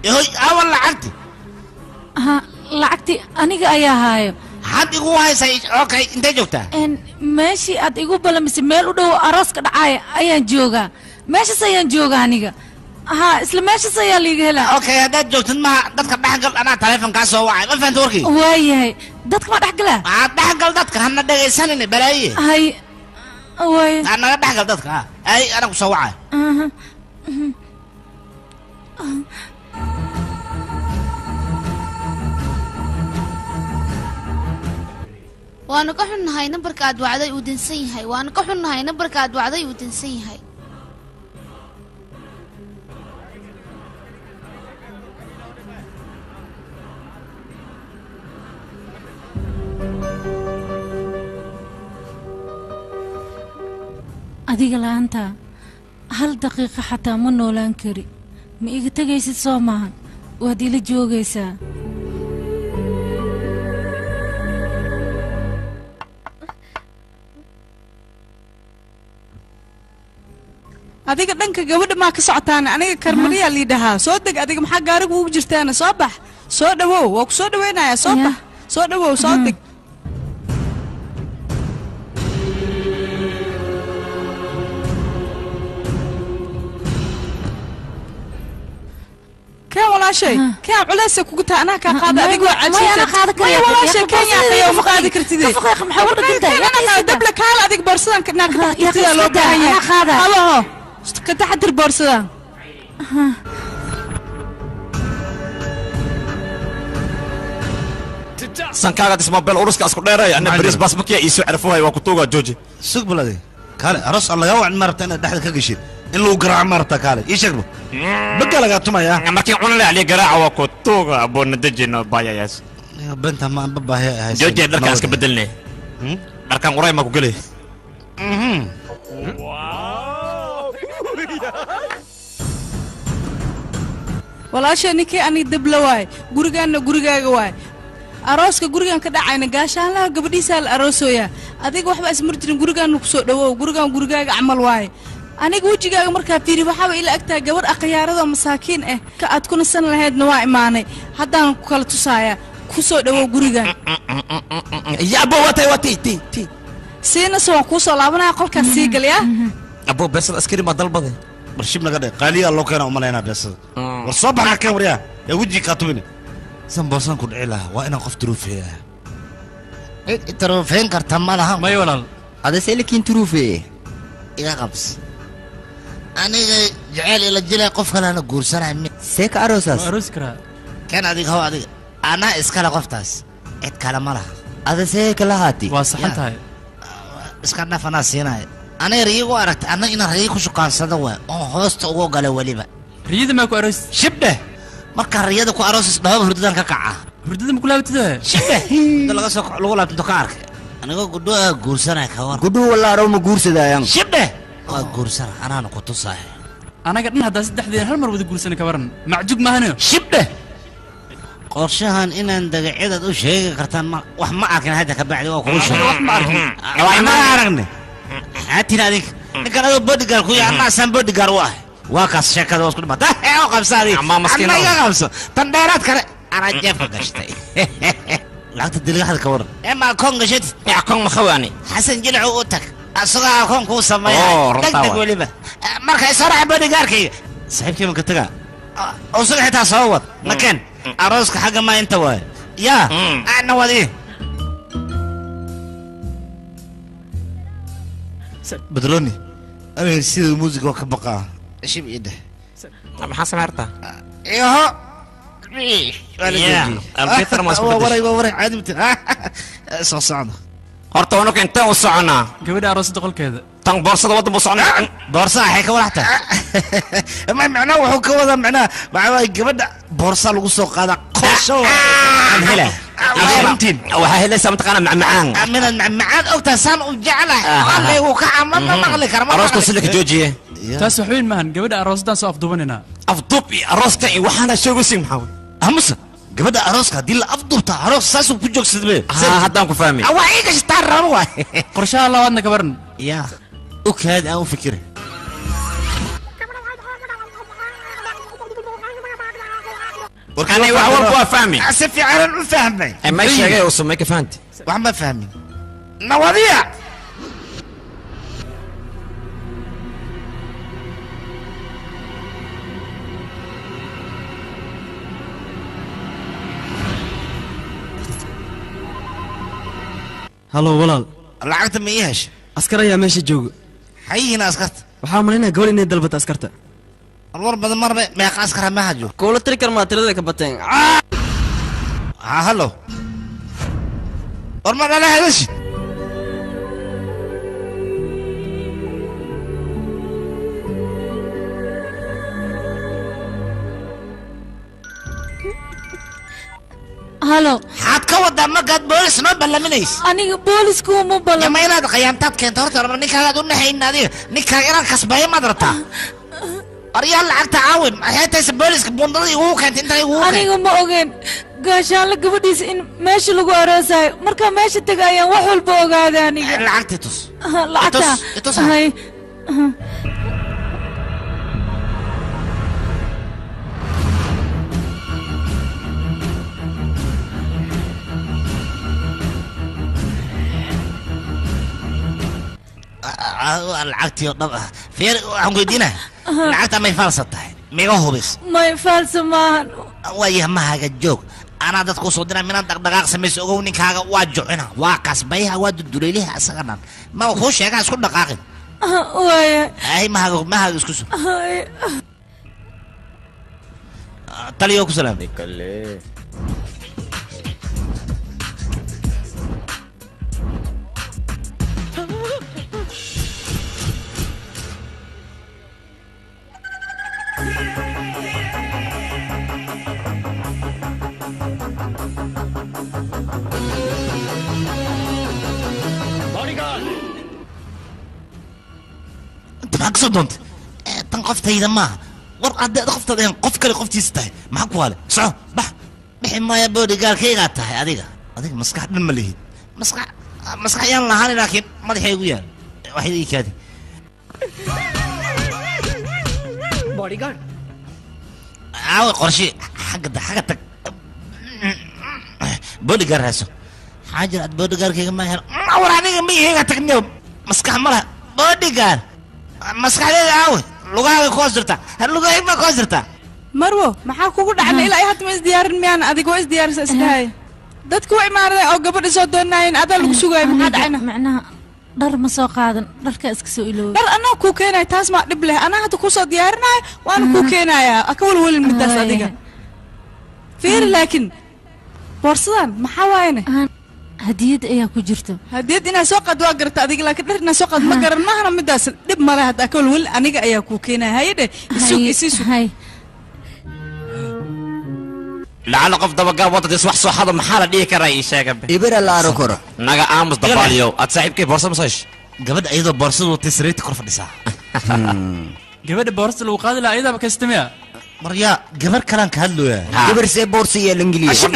yahoy awal lacagti lacagti aniga ayaa haayo had igu haysay okay intee joogtaa meeshii aad igu balamisay meel u dhow arooska dhacaaya ayaan joogaa meeshaas ayaan joogaa aniga isla meeshaas ayaa liiga helaa okay haddaad joogtid maha dadka dhexgal anaa taleefonkaa soo wacay ma fahanta warkii waayahay dadka ma dhexgalaa dhexgal dadka hana dhegaysanini balaaye hay waay naga dhexgal dadka ay anaa ku soo wacay waana ka xunnahay nambarka aad wacday uu dansan yahay waana ka xunnahay nambarka aad wacday uu dansan yahay adiga la'aanta hal daqiiqo xataa ma noolaan kari ma iga tegaysid soo maahan waad ila joogaysaa adiga dhanka gabadha maa ka socotaan aniga karmariyaa liidhahaa soo deg adiga maxaa gaariga ugu jirtaana soo bax soo dhawow waa ku soo dhaweynayaa soo bax soo dhawow soo deg كان ولا شيء كان علاسك وقلت انا كان قاعده ادق وعجيت انا قاعده كريم ولا شيء كان يا يوم قاعده كرتدي دقيقه محاور انت انا دبل كان ادق برسان كنا كرتدي لو باهي انا قاعده هو كنت حد البرسان sankaaga dismobel uruska isku dheeray ana bariis basbakiya iisu carfuhay waa ku tuuga jooji sug balade kaale aroos laga wacan marta inaad dhexda ka gashid in lagu garaaco marta kaale ii sheegba baga laga tumaya markii cunale ali garaaca waa ku tuuga aboona dajino baayayas benta ma babaahay ahay jooji dharkaas ka bedelnay dharkan quray ma ku galay ولا شيء نكي أني دبل واي غورغان غورغاغا واي أروسك غورغان كدعayna gaashaan la gabadhiisa la aroosoya adiga waxba ismar jirin gurigaan ku soo dhawow gurigaan gurigaaga amal waay aniga wajigaaga markaa fiiri waxaa ila agtaa gabar aqyaarada masaakiin ah ka aad ku nasan lahaydna waa imaanay haddaan ku kala tusaaya ku soo dhawow gurigaan abo watay ti siina soo ku soo laabanaya qolkaas sii galya abo besad askari ma dalbaday barshib laga dhig qaaliya loo keena umaleena besad war soo baxa ka wariya ya waji ka tubine san boosan ku dhici lahaa waa inaan qof turuufeeya turuufeyn karta ma laha may walaal ada selikin turuufee iga qabs aniga jacayl ila jilay qof kalena guursanay seeka aroosaas aroos karaa kan adiga ho adiga ana iskala qoftaas cid kale ma laha ada seeka lahaati waa saxan tahay iska dhafana siinay أنا ريجو أردت أنا إن ريجو شو كان صدوا هوست أو قال وليبا ريد ما كو أروس شبه ما كان ريد كو أروس ده هردان كعة هردان كلها بتده شبه ده لقى سك لولا تدكارك أنا قو قدوة قرصنا كوار قدوة ولا روم قرص ده يان شبه قرصنا أنا نقطة صحيح أنا قلنا هذا سد حدين هل مرة بدي قرصنا كورن معجوب ما هنا شبه قرشهان إن عندك عدد وش هيك كرتان ما وح معك هذا كبعد وكوش وح معك ما عرفني هاتينا ذيك نكرا بوديجار كوي أما سام بوديجار واه واقص شكله واسكت ما ده واقف ساري أما مسكين أنا يا خمسة تندرات كره أنا جيف قشتي لا تدري هذا كور إما كون قشت يا كون مخواني حسن جلع عوتك أصلا كون كوسا ما دق ولي به مركز صراحة بوديجار كي صاحب كي مكتجا أوصل حتى صوت مكان أروسك حاجة ما أنت واه يا أنا ودي بدروني أنا سيد الموسيقى وكبقى إيش بيده ما حسب عرتا إيه يا الكتر ما سمعت وري عادي متى صعد horta wanaka intaan u soconaa gabadha aroosada qolkeeda tan boorsada wadda buu soconaa boorsa waxay ka walaxtaa ma macnaa wuxuu ka wadaa macnaa waxaa gabadha boorsa lagu soo qaadaa qorsho aan hela waxaa helaysaa mataqaana macmacaan minad macmacaan ogtaa saan u jeclahay alle wuu ka camama maqli kara arooska sida ka joojiye taas wax weyn maahan gabadha aroosadan soo afduubanina afduub iyo arooska iyo waxaana sheegaysiin maxaa amsa gabadha arooska haddii la afduubta aroos saasuu ku joogsadme haddaan ku fahmi waa ii gashtaa rabo waay qorshaha labaadna gabaran yaa u kaad aan u fikire أنا وأول بوا فهمي أسف على الفهمي ما يشجع يوصل ما كفانتي وعم فهمي نواضيع هلو ولال لعقت ما يهش askar ayaa meesha jooga حيينا أسكت waxaa malaynayaa gabadh inay dalbata askarta الور بدل مرة ما أسكر ما هجو kuula tiri karmaa tirada ka bateen هلو ورما أنا هذش هلو حد كودا ما قد بوليس ما بلا منيس أنا بوليس كومو بلا ما ينادى قيامتات كنت هرتر نيكا هذا دون حين نادي نيكا إيران كسبايا مدرتا أريال لعك تعاون هاي بوليس بندري هو كانت أنت هو أنا ما أوجن قاشان لك بديس إن ماشي لقوا راسي مركا ماشي تجايا وحول بوجا هذا أنا لعك تتوس لعكتا تتوس هاي lacagtii oo dhab ah fiir waxaan weydiinaa lacagta may falsatahay miga hubis may falsa maahan waya mahaga joog anaa dadku soo diray minaan dhaqdhaqaaq samayso ogow ninkaaga waa jucina waa kasbayha waa duduleeliha asaga dhan ma wuxuu sheegaa isku dhaqaaqin waya ay mahaga isku soo taliyo ku salaam निकले maxaa kusoo doontay tan qoftayda maaha war haddaad qoftaada qof kale qoftiisa tahay maxaa ku waale soco bax bixi maaya boodhigaalkaygaa tahay adiga maskax dhan ma lihid maskax yaan lahaani laakiin madaxay igu yaal waxay ii kaadi bodyguard aawe qorshe xagga tag boodhigaar raaso maxaa jira ad boodhigaarkayga ma helo war aniga ma ihiga tagniyo maskax ma laha boodhigaar maskaxdeeda aawe lugahaaga ku hoos jirta lugahayma ku hoos jirta marwo maxaa kugu dhacna ilaa hadda ma isdiyaarin miyaan adiga waa isdiyaarisa iskahay dadku way imaanadeen oo gabadha soo doonayeen adaa lagu sugaayo maxaa dhacayna macnaha dhar ma soo qaadan dharka iska soo iloobi dhar anaa kuu keenaya taas maa dhib leh anaa hadda kusoo diyaarinayo waana kuu keenayaa aka walwalin midaas adiga fiiri laakiin boorsadan maxaa waayane hadiyad ayaa ku jirto hadiyad inaa soo qaad waa garata adiga laakiin dhar inaa soo qaad ma garan mahana midaas dhib male hadda aka walwalin aniga ayaa kuu keenaya hayadhe isug لعل قف دبقة وطد يسوح صحة محالة دي كراي شاقب إبرة لا ركورة نجا آمس دباليو أتصاحب كيف برصة مساش قبل أيضا برصة وتسريت كرفة نساء قبل برصة وقاد لا أيضا بكستمع مريا قبل كلام كهلو يا قبل سي بورسية الإنجليزية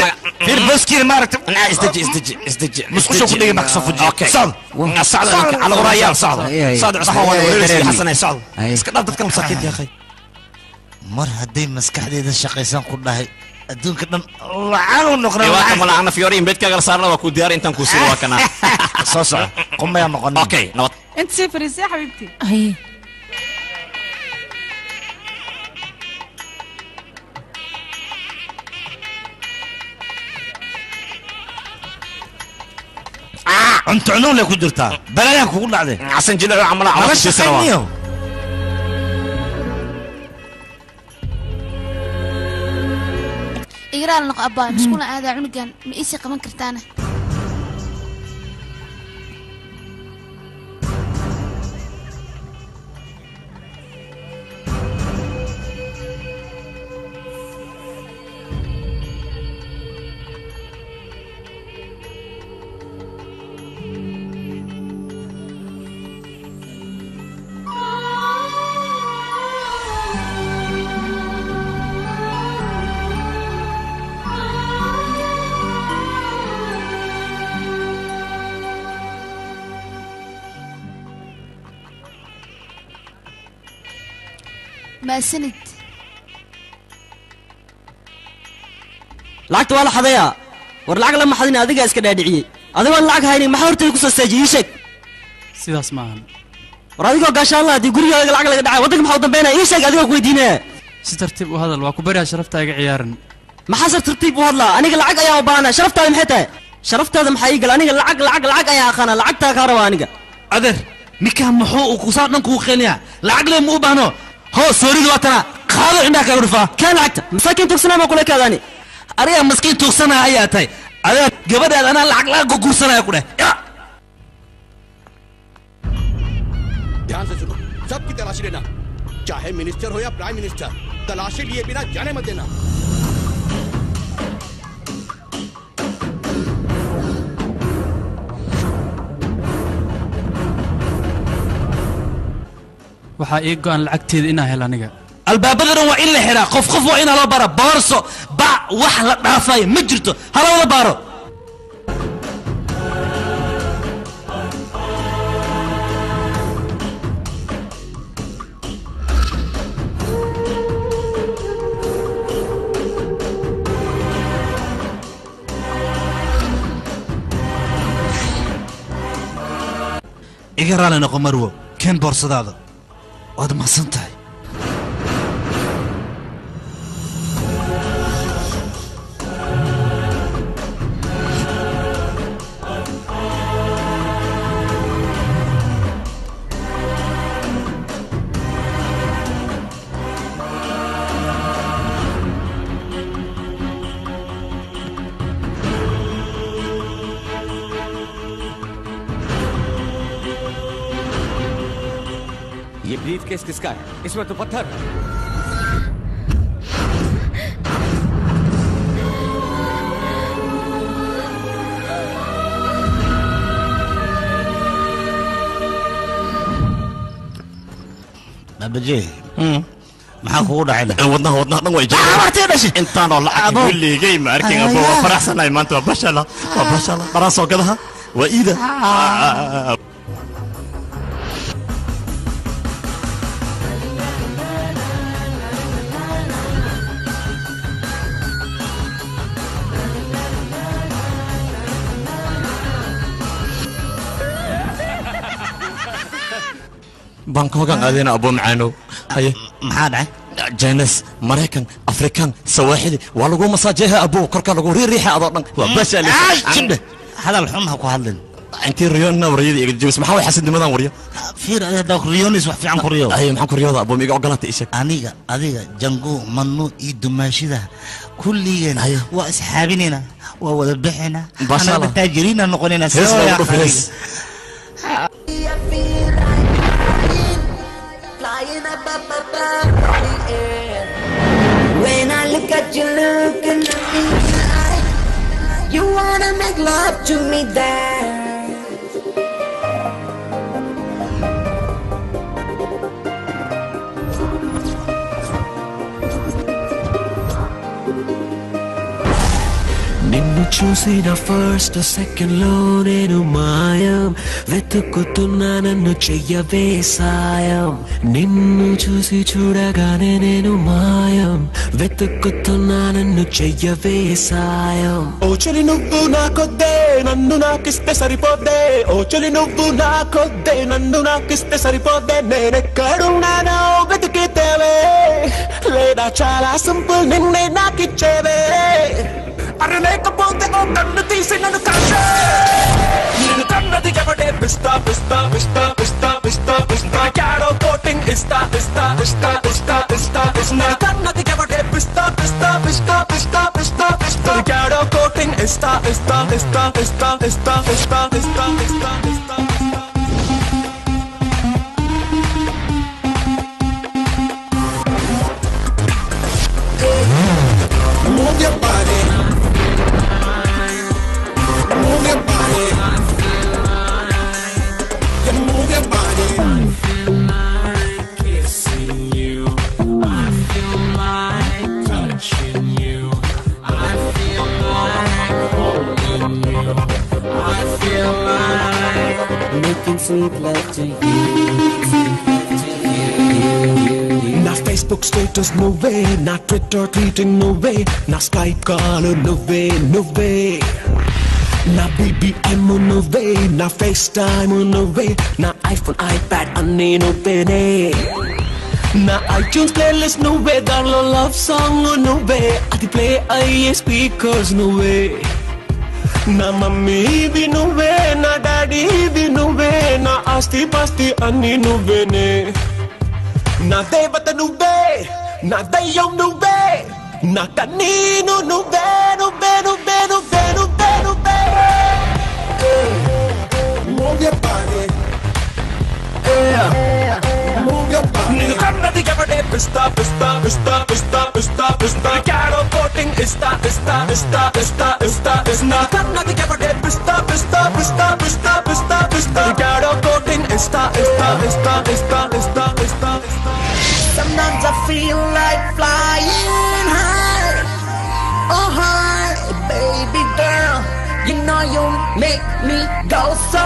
في البوسكير مارك أنا استجي مش كل شغل مكسوف أوكي صعد صعد على غرايا صعد صعد عصام حسن صعد اسكت تتكلم ساكت يا أخي مر هدي مسكحدي ذا الشقيسان كلها adduunka dhan lacag u noqday waa kama lacagna fiyorin beedkaaga saarna waa ku diyaar intaan ku sii waa kana soo soco qumaya noqon okay nabad انت سافري يا حبيبتي هي انت عنون لك ودرتها بلاك كل عليه عشان جلو عمل عمل شو سنوات إقرار لك أبا مسكون هذا عنقان مئيسي كمان كرتانة ما سند lacagta waa la xadayaa war lacag lama xadin adiga iska dhaadhiciyey adigoon lacag haynin maxaa hortay ku soo saajiyey sheeg sidaas maahan war adigoo gaashaan la haddii gurigaaga lacag laga dhacay waddanka maxaa u dambeynaya ii sheeg adigoo ku weydiinaya si tartiib u hadal waa ku bariyaa sharafta iga ciyaaran maxaa sar tartiib u hadlaa aniga lacag ayaa u baahnaa sharaftaada maxay tahay sharaftaada maxaa ii gal aniga lacag ayaa aqaana lacagtaa kaa rabaa aniga adeer ninkaan muxuu kusaa dhan kuu qeynaya lacag le ma u baahno hoo sooridu waa tana qaado indhaha kaa urfaa kaa lacagta masaakiin tugsanaa maa kula kaadaani ariga maskiin tuugsanaya ayaa tahay adeer gabadhaad anaa lacag laga guursanaya ku dheh ध्यान से सुनो सबकी तलाशी लेना चाहे मिनिस्टर हो या prime minister तलाशी लिए बिना जाने मत देना waxaa ii go'an lacagteeda inaa hel aniga albaabadana waa in la xiraa qof waa in hala bara boorso bac wax la dhaafayo ma jirto hala wada baaro iga raali noqo marwo keen boorsadaada waad mahadsan tahay ये brief case किसका है? इसमें तो पत्थर है। babaje maxaa kugu dhacay wadnaha dhan way jiraan intaan oo lacag kulligay ma arkin abo waa faraxsanahay maanta waa bashala qaraan soo gadaha waa iida بانكوكان أدينا أبو معانو هاي محاد جينس مريكان أفريكان سواحلي والله مساجيها أبو كركا لقو ريحة أضرنا وبس هذا الحمى كو هذلن أنت ريوننا وريدي الجوز محاول حسد مدان وريا في هذا ريونيس وحفي عن كوريو أي محاك رياضة أبو ميقع قلت إيشك أنيقا جنقو منو إيدو ماشي ده كلينا وأصحابنا ووذبحنا أنا بالتاجرين نقولنا سوا يا خليل When I look at you looking at me, you wanna make love to me there. నిన్ను చూసిన first second లో నేను మాయం వెతుకుతున్నా నన్ను చెయ్యవే సాయం నిన్ను చూసి చూడగానే నేను మాయం వెతుకుతున్నా నన్ను చెయ్యవే సాయం ఓ చెలి నువ్వు నాకొద్దే నన్ను నాకిస్తే సరిపోద్దే ఓ చెలి నువ్వు నాకొద్దే నన్ను నాకిస్తే సరిపోద్దే నేనెక్కడున్నానో వెతికితేవే లేదా చాలా సింపుల్ నిన్నే నాకిచ్చేవే అరే లేకపోతే ఓ కన్ను తీసి నన్ను కాశే నేను కన్నది ఎవడే పిస్తా పిస్తా పిస్తా పిస్తా పిస్తా పిస్తా క్యాడో కోటింగ్ ఇస్తా ఇస్తా ఇస్తా ఇస్తా ఇస్తా ఇస్తా కన్నది ఎవడే పిస్తా పిస్తా పిస్తా పిస్తా పిస్తా పిస్తా క్యాడో కోటింగ్ ఇస్తా ఇస్తా ఇస్తా ఇస్తా ఇస్తా ఇస్తా ఇస్తా ఇస్తా ఇస్తా Move your body. Move your body. You move your body. I feel like kissing you. I feel like touching you. I feel like holding you. I feel like making sweet love to you. నా Facebook status నువ్వే నా Twitter tweeting నువ్వే నా Skype call నువ్వే నువ్వే నా BBM నువ్వే నా ఫేస్ టైమ్ నువ్వే నా ఐఫోన్ ఐప్యాడ్ అన్నీ నువ్వేనే నా iTunes ప్లేలిస్ట్ నువ్వే దానిలో లవ్ సాంగ్ నువ్వే అది ప్లే అయ్యే స్పీకర్స్ నువ్వే నా మమ్మీవి నువ్వే నా డాడీవి నువ్వే నా ఆస్తి పాస్తి అన్నీ నువ్వేనే నా దేవత నువ్వే నా దయ్యం నువ్వే నా కన్నీను నువ్వే నువ్వే నువ్వే నువ్వే నువ్వే నువ్వే move your body. Move your body. నేను కన్నది ఎవడే పిస్తా పిస్తా పిస్తా పిస్తా పిస్తా పిస్తా క్యాడో కోటింగ్ ఇస్తా ఇస్తా ఇస్తా ఇస్తా ఇస్తా ఇస్తా కన్నది ఎవడే పిస్తా పిస్తా పిస్తా పిస్తా పిస్తా పిస్తా క్యాడో కోటింగ్ ఇస్తా ఇస్తా ఇస్తా ఇస్తా ఇస్తా ఇస్తా ఇస్తా Sometimes I feel like flying high, oh high, baby girl. You know you make me go so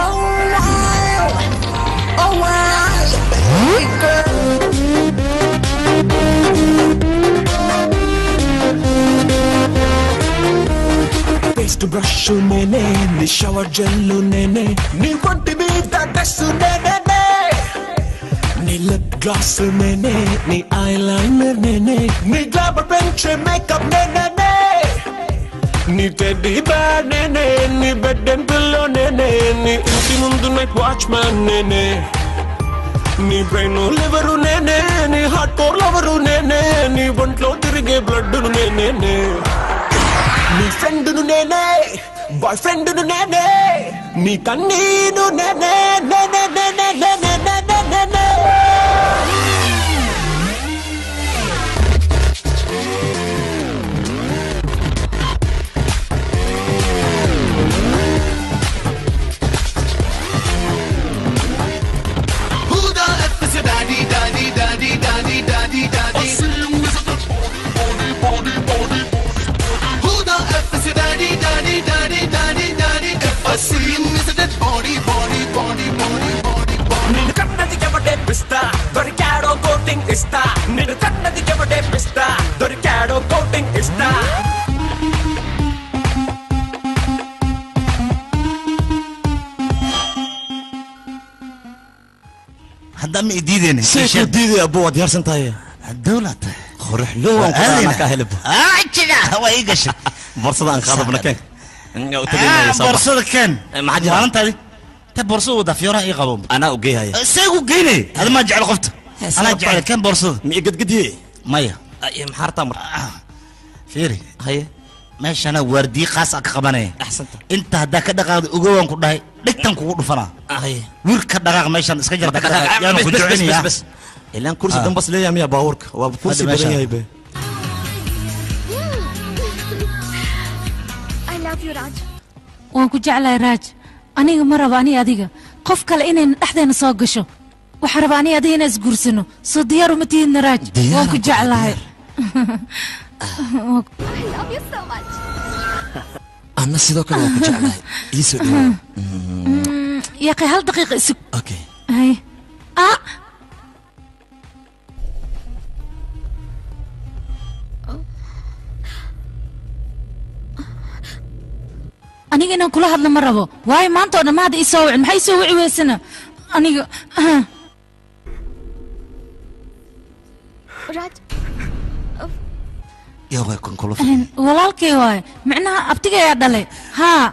wild, oh wild, baby girl. Paste brush nene, ni shower gel nene, ni vanti మీద dress nene. నీ lip gloss నేనే నీ ఐలైనర్ నేనే నీ గ్లామర్ పెంచే మేకప్ నేనే నీ teddy bear నేనే నీ బెడ్ అండ్ పిల్లో నేనే నీ ఇంటి ముందు నైట్ వాచ్మ్యాన్ నేనే నీ బ్రెయిన్ లివరు నేనే నీ హార్ట్ కోర్ లవరు నేనే నీ ఒంట్లో తిరిగే బ్లడ్ నేనే నీ ఫ్రెండ్ను నేనే బాయ్ ఫ్రెండ్ను నేనే నీ కన్నీను నేనే నేనే నేనే నేనే నేనే నేనే నిన్ను కన్నది ఎవడే పిస్తా దొరికాడో కోటింగ్ ఇస్తా నిన్ను కన్నది ఎవడే పిస్తా దొరికాడో కోటింగ్ ఇస్తా هدام إيديني سيكو ديدي أبو وديار سنتاي الدولة خرح له أنا كاهلب كذا هو يقش برصة أنا خاطب لك برصة كان ما حد أنت هذه تبرصة وده فيورا إيه قبوم أنا أوجيها يا سيكو جيني هذا ما جعل خفت أنا جعل كم برصة قد قد هي مية محار تمر فيري هي ماشي أنا وردي خاص أكخباني أحسنت أنت هداك دقاق أجوان كده دكتم كوكو فنا هي ورك دقاق ماشي أنا سكجر دقاق يا بس بس نخدعني بس بس إلا أن كرسي دم بس ليه يا ميا باورك وكرسي بدني هاي به I love you, Raj. waan ku jeclahay raaj aniga ma rabo ani adiga qof kale inayna dhexdeena soo gasho waxaa raba ani adiga inaan isguursano soo diyaar uma tihidna raaj waan ku jeclahay I love you so much. أنا سيدوك أنا كنت جعلها يسوي يا أخي هل دقيقة اسك أوكي هاي aniga inaan kula hadlo ma rabo waayo maanta oo dhammaada ii soo wicin maxay soo wici weysana aniga Raj. يا أخي كن كله walaalkay waaye micnaha abtiga ayaa dhalay haa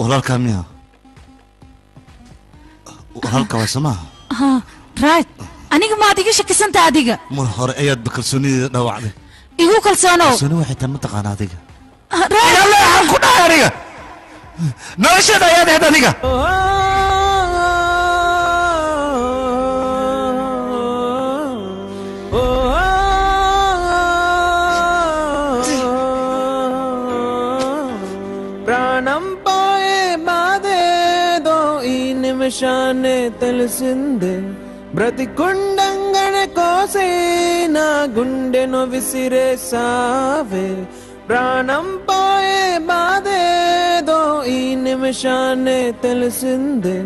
walaalkaa miya walaalka waa samaha haa raaj aniga maad iga shakisanta adiga mar hore ayaad bakalsoonideeda dhaawacday igu kalsoonow kalsooni waxay tahay mataqaana adiga yalla waxaan ku dhahay aniga nolosheeda ayaad ahayd aniga ప్రాణం పోయే బాధేదో ఈ నిమిషాన్నే తెలిసిందే బ్రతికుండంగనే కోసే నా గుండెను విసిరేసావే ప్రాణం పోయే బాధేదో ఈ నిమిషాన్నే తెలిసిందే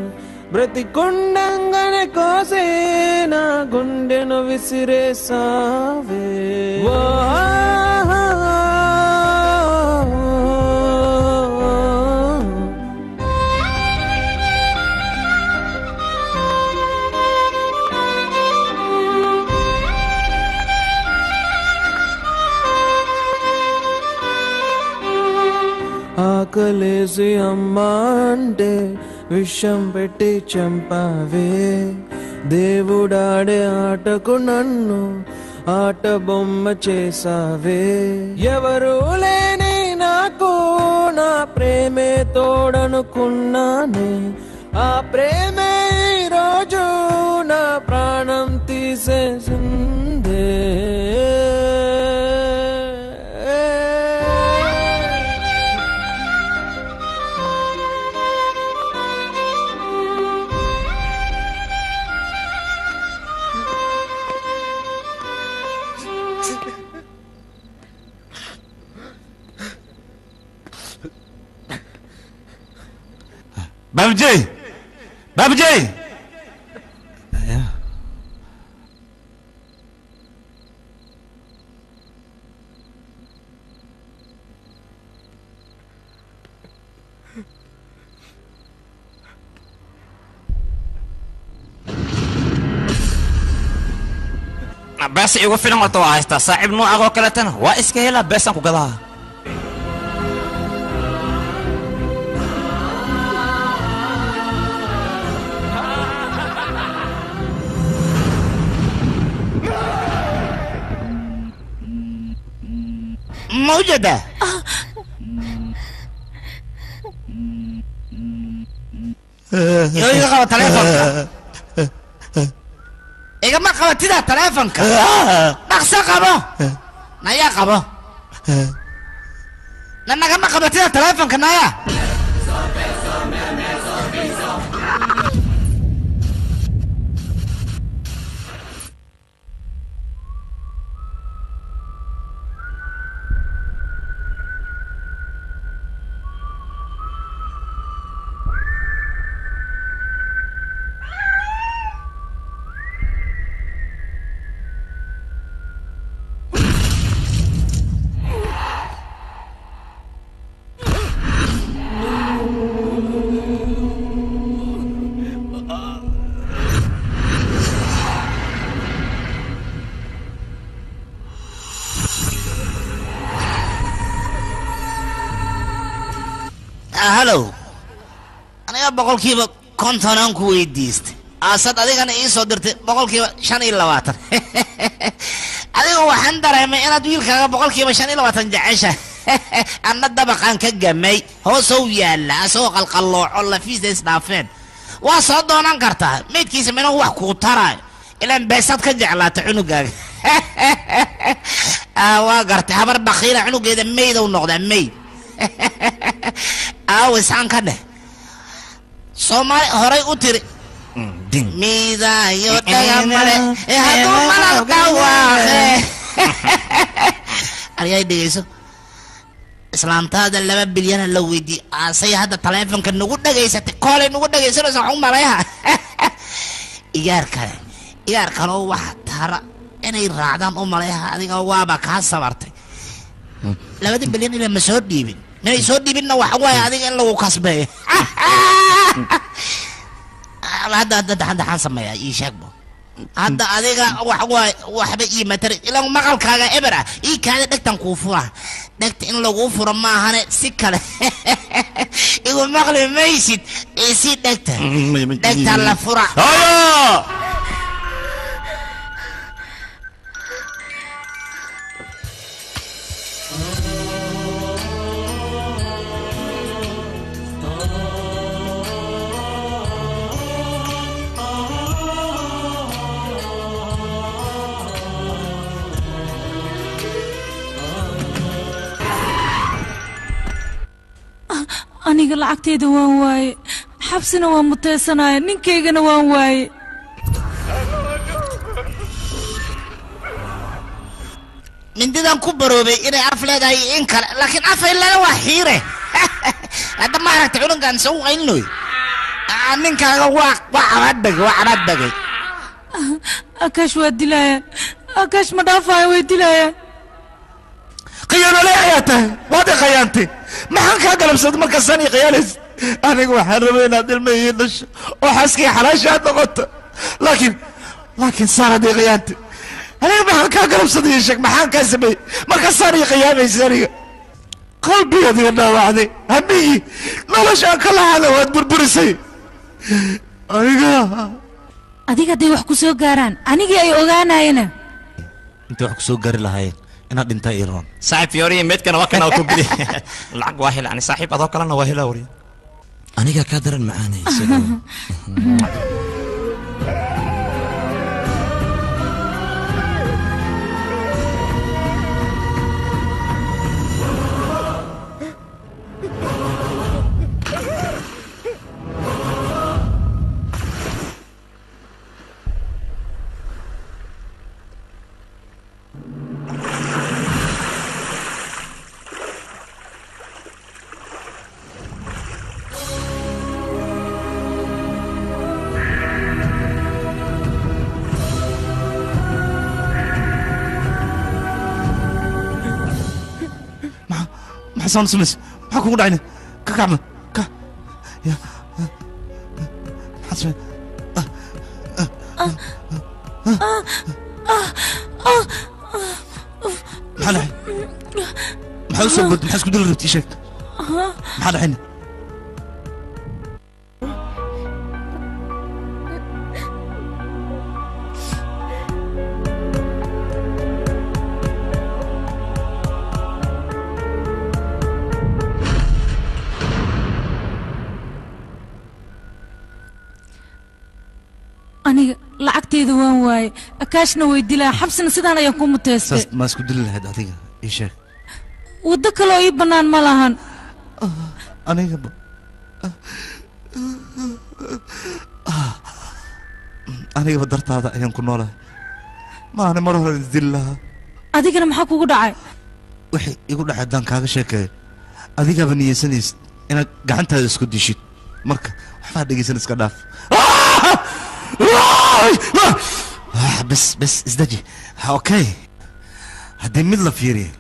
బ్రతికుండంగనే కోసే నా గుండెను విసిరేసావే ఓ ఆకలేసి అమ్మా అంటే విషం పెట్టి చంపావే దేవుడాడే ఆటకు నన్ను ఆట బొమ్మ చేసావే ఎవరు లేని నాకు నా ప్రేమే తోడనుకున్నానే ఆ ప్రేమే ఈరోజు నా ప్రాణం తీసేసిందే బాబుజీ Babuji beesa igu filan horta waa haystaa saaxiib noocagoo kaletana waa iska helaa beesaan ku gadaha موجودة يا قبل تليفونك إيه ما قبل تدا تليفونك نقص قبل نايا قبل نما ما قبل تدا تليفونك نايا هلو أنا بقول كيف كنت أنا كويديست أصد أديك أنا إيه صدرت بقول كيف شان إلا واتن أديك هو حندر هم أنا دويل كذا بقول كيف شان إلا واتن جعشة أنا دبق عن كجمي هو سوي الله سوق القلوع الله في زي سنافين وصد أنا كرتها ميت كيس منه هو كوترا إلى بسات كجعلات عنق وقرت حبر بخير عنق إذا ميد ونقد ميد وسان كده سومالي هراي أوتري ميدا يوتا ماله هادو ماله كواه أريا يديسو إسلام تاد اللي ببليان لو يدي أصي هذا تلفون كان نقول دقيسة كله نقول دقيسة بس عم مالها إيار كان هو واحد ترى أنا يرادم مالها هذه هو بكاس صبرت لما تبليان اللي مسود ديبي ناي سود ديبنا وحواي هذه اللي هو كسبه هذا حسب ما يشكبه هذا هذا وحبة متر إلا ما قال كذا إبرة كذا دكتور كوفرة دكتور إن لو كوفرة ما هن سكر يقول ما قال ما يصير دكتور لفرة aniga lacagteeda waan waaye xabsina waan muteysanaya ninkaygana waan waaye mindidan ku baroobay inay af leedahay in kale laakiin af ilaa waa xiire hadda ma aragtay cununkan soo qaylnoy ninkaaga waa cabadbagay akash waa dilayaan akash ma dhaafaayo way dilayaan khiyaanole ayaa tahay waad i khiyaantay maxaan kaa galabsad markaasaan i khiyaanays aniga waxaan rabay inaad ilma ii dhasho oo xaaskii xalaasha aad noqoto laakiin saanad ii khiyaantay aniga maxaan kaa galabsaday ii sheeg maxaan kaa sameeyey markaasaan ii khiyaamaysa aniga qalbigaad iga dhaawacday hamigii noloshaan ka lahada waad burburisay adiga hadday wax ku soo gaaraan anigii ay ogaanayena intay wax ku soo gaari lahaayeen inaad dhintaa iroon صاحب فيوري ميتكنا وكنا وكبلي العق واهل يعني صاحب هذوك لنا واهل اوري aniga ka daran macaanay حسن سمس حكوا دعينا كعمل يا حسن محل حين محل سبب محل سكدل ربتي شك محل حين aniga lacagteedu waan waaye akaashna way dilaa xabsina sidaan ayaan ku muteystay ما سكدل لهاد أعطيك إيش شك waddo kaloo ii bannaan ma lahan أنا يبا أنا يبا درت هذا أيام كنا له ما أنا مرة نزل لها adigana maxaa kugu dhacay وحي يقول لها دان كاغا شيكاي أديك بني سنيس أنا قعنت هذا اسكو ديشيت مركا وحفاد دقي سنس كداف بس ازدجي اوكي هدي ميدلا فيري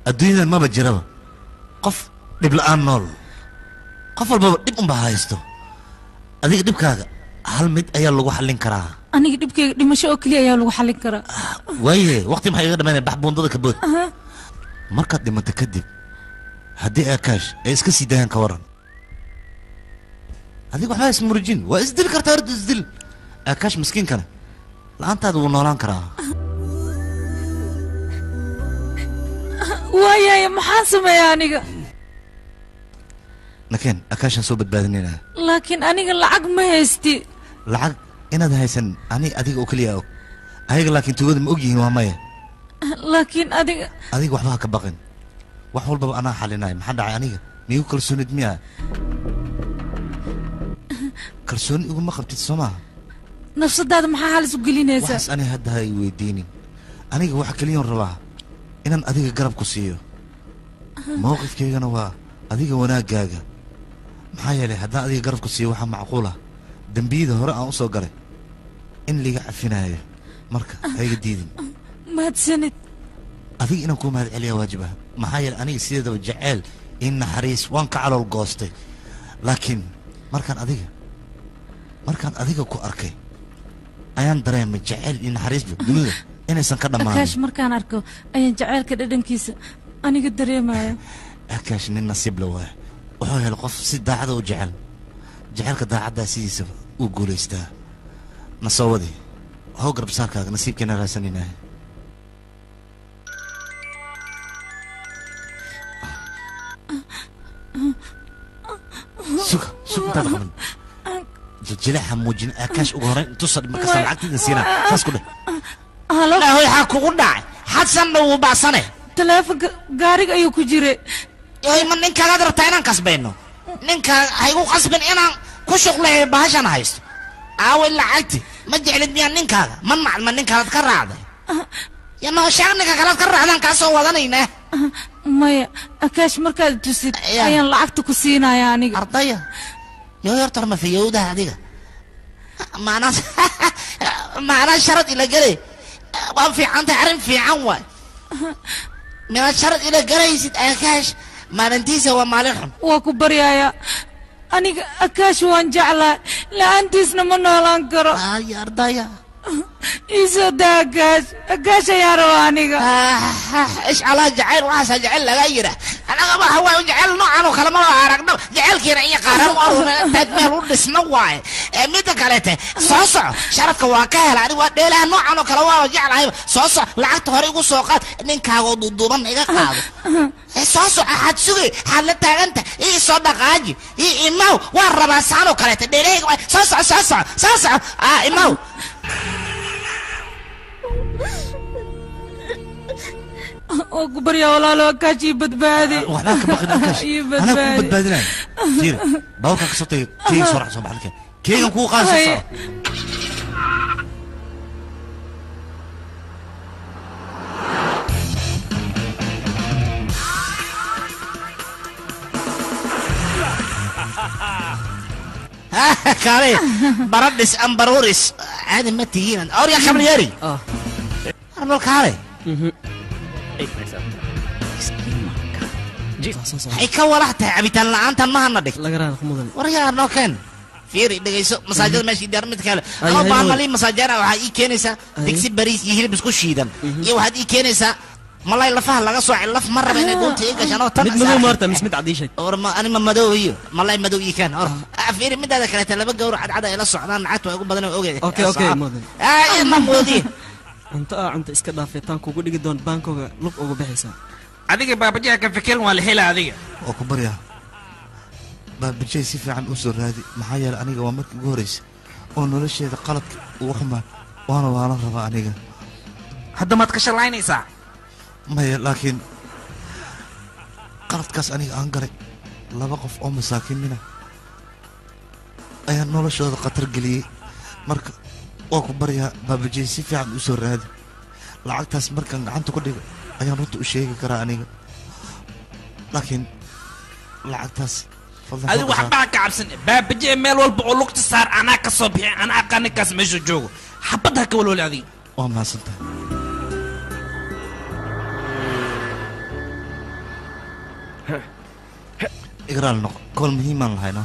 الدنيا ما بتجربها قف دب الان نول قف الباب دب ام بهايستو اديك دب كاغا هل مid ayaa lagu xallin karaa aniga dhibkayga dhimasho oo kaliya ayaa lagu xallin karaa waaye waqti maxay iga dhameeyay baxbuundada ka bood markaad dhimato kadib haddii akaash ay iska sii daayaan ka waran adiga waxba ismurjin waa isdil kartaa hor isdil akaash miskiinkana la'aantaada wuu noolaan karaa waayaye maxaan sameeyaa aniga nakeen akaashaan soo badbaadinaynaa laakiin aniga lacag ma haysti lacag inaad haysan adiga oo keliya og ayaga laakiin tugada ma og yihiin waa maya laakiin adiga waxba ha ka baqin wax walbaba anaa xalinaya maxaa dhacay aniga miigu kalsoonid miyaa kalsooni iguma qabtid soo maaha nafsadaada maxaa halis u gelinaysaa waxaas ani hadda ha i weydiinin aniga waxa keliyoon rabaa inaan adiga garab ku siiyo mowqifkaygana waa adiga wanaaggaaga maxaa yeelay haddaan adiga garab ku siiyo waxaa macquul ah dembiyada hore aan u soo galay in liga cafinaayo marka hayga diidin mahadsanid adiga inaan kuu mahad celiyaa waajib ah maxaa yeelay aniga sideedaba jeceyl in naxariis waan ka calool goostay laakiin markaan adiga ku arkay ayaan dareemay jeceyl iyo naxariisba dunida inaysan ka dhammaanin akaash markaan arko ayaan jaceylka dhadhankiisa aniga dareemaya akaash nin nasiib la waaya wuxuu helay qof si daacada u jecel jecelka daacaddaa sidiisaba uu guulaystaa na soo wadi how garabsaarkaaga nasiibkeena raasanaynaa suga intaad qaban jiljilaha muujin akaash ugu horeyn intuusa markasta lacagtiida siinaa saas ku dheh haloy xaa kugu dhacay xadsanna wuu bacsane taleefonka gaariga ayuu ku jiray ma ninkaagaad rabtaa inaan kasbayno ninkaaga haygu qasbin inaan ku shuqleeyo bahashan haysto aaway lacagti ma jeclid miyaa ninkaaga ma maclma ninkaalaad ka raacday yanoo sheeg ninka kalaad ka raacdaan kaa soo wadanaynaa maya akaash markaad tusid ayaan lacagta ku siinaya aniga ardaya yoo yartar ma fiyowdaha adiga macnaa sharad ila gelay waan fiicantahay arrin fiican waay minaad sharad ila galaysid akaash maalintiisa waa maalin xun waa ku baryayaa aniga akaash waan jeclaa la'aantiisna ma noolaan karo ay ardaya iisoo daa akaash ayaan rabaa aniga ish alaa jacayl waxaasaa jacayl lagaa yidha anaga waxa waaye jacayl noocan oo kale ma loo aragno jacaylkiina iyo qaaran u aruna intaad meel u dhisna waaye midda kaleete soo soco sharadka waa ka hela aniga waa dheelaha noocan oo kale waa jeclahay soo soco lacagta hore igu soo qaad ninkaaga oo duuduuban iga qaado soo soco xaad sugay xaad la taaganta ii soo dhaqaaji ii imaw waan rabaa saan oo kaleete dheelahayga soo soco imaw oo ku baryaa walaalo akaash ii badbaadi waxbaa ka baqin akaash anaa ku badbaadinaya fiir bawrkan ka soo tagay keyga soo rax soo baxalkeen keygan kuu qaad soo soco kale baradhis ambaruris caadi ma tihiin orya kabriyari arnol kale ay ka walax tahay cabitaan la'aantan ma hana dhig waryaa arnoo keen fiiri dhageyso masaajada meeshii diyaar mid kale Ay, ama hay, baan hay. mali masaajana waxaa ii keenaysaa digsi bariis iyo hilib isku shiidan iyo waxaad ii keenaysaa malay lafaha laga soocay laf ma raba inay dhuunta ii gashaan oo tan mid madow maarta mis mid cad ii sheeg or ma ani ma madow iyo malay madow ii kaan or fiiri midaada kaleeta laba gawr cadcad ay la socdaan lacagta waa ugu badan oo ogeey okay okay mudan ma moodi cunto cunto iska dhaafeetaan kugu dhigi doon baankooga lug uga bixaysaa adiga baabajiha ka fikirin waa la helaa adiga oo ku baryaa baabajay si fiican u soo raadi maxaa yeelay aniga waa markii ugu horreysay oo nolosheeda qaladka ugu xumaa waana waalan rabaa aniga hadda maad ka shalaynaysaa maya laakiin qaladkaas aniga aan garay laba qof oo masaakiinina ayaa noloshooda khatar geliyey marka waa ku baryaa baabajay si fiican u soo raadi lacagtaas markaan gacanta ku dhigo ayaan runta u sheegi karaa aniga laakiin lacagtaas adigu waxbaa ka cabsan baabaje meel walba oo lugta saar anaa ka soo bixi anaa aqaan ninkaas meesha joogo xabad ha ka walwali adiga waa mahadsantahay igraal noqo kool muhiimaan lahayno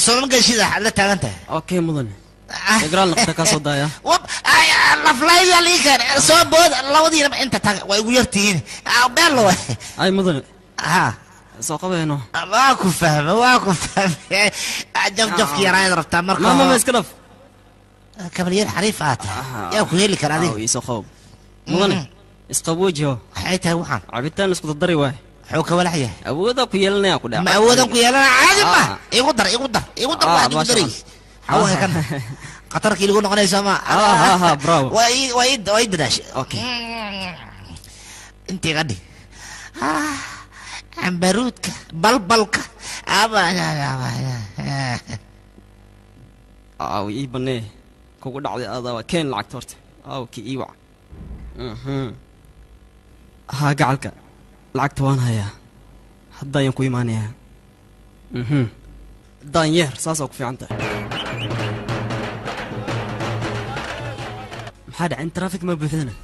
sooma geshida waxaad la taagan tahay okay mudan igraal noqda kaa soo daaya laflayda lii keen soo bood labadiinaba inta taga way ugu yartihiin beelo ay mudan ha soo qabayno waa ku fahme jafjafki yaraayad rabtaa marka mama iska dhaf kabaliyad xariif aad yaa ku heli kara adiga isoo qabo mudan isqaboojiyo waxay tahay waxaan cabitaan isku dardari waay xoo ka walax yahay awooda ku yeelanaya ku dhaca ma awoodan ku yeelanaya caadi ma igu dar waad igu daray hawa kan qatarkii lagu noqonaysa ma bravo way dadaashay okay intii qadhi cambaruudka balbalka aw ii banee kugu dhacday adaa waa keen lacagta horta aw ki ii wac haa gacalka lacagta waan hayaa hadda ayaan ku imaanayaa daanyeer saasoo ku fiican tahay maxaa dhacay in traffic ma buuxdana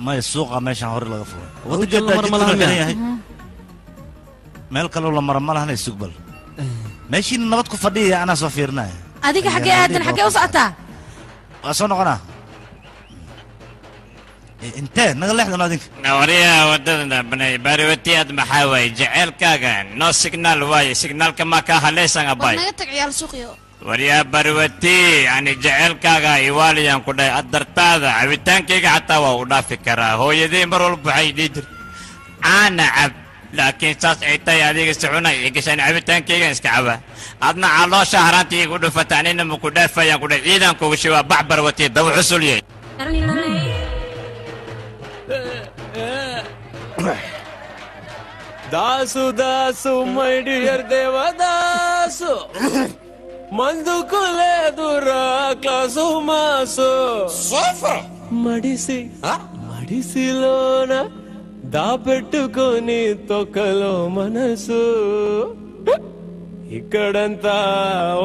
maya suuqa meeshaan hore laga furay Waddo kale la maro ma lahan yahay meel kaloo la maro ma lahana sugbal meeshiina nabad ku fadhiya anaa soo fiirinaya adiga xaggee aadan xaggee u socotaa waa soo noqonaa intee naga leexdan adinka wariyaha wadada banay baariwatiyaad maxaa waaye jaceylkaaga no signaal waaye signaalka ma ka halaysan abay naga tag ciyaal suuqiyo wariyaha baariwati yani jaceylkaaga iwaaliyaan ku dhahay adartaada cabitaankayga xataa waa u dhaafi karaa hooyadii mar walba waxay dhihi jir caana cab laakiin saas ay tahay adiga socona iyo gashaan cabitaankayga iska caba adna caloosha haraanta igu dhufata anina maku dhaafayaan ku dhahay ciidankuga shawaa bac barawati daba xusulyay Dasu Dasu my dear Devadasu మందుకు లేదురా class mass మడిసి మడిసిలోన దాపెట్టుకొని తొక్కలో మనసు ఇక్కడంతా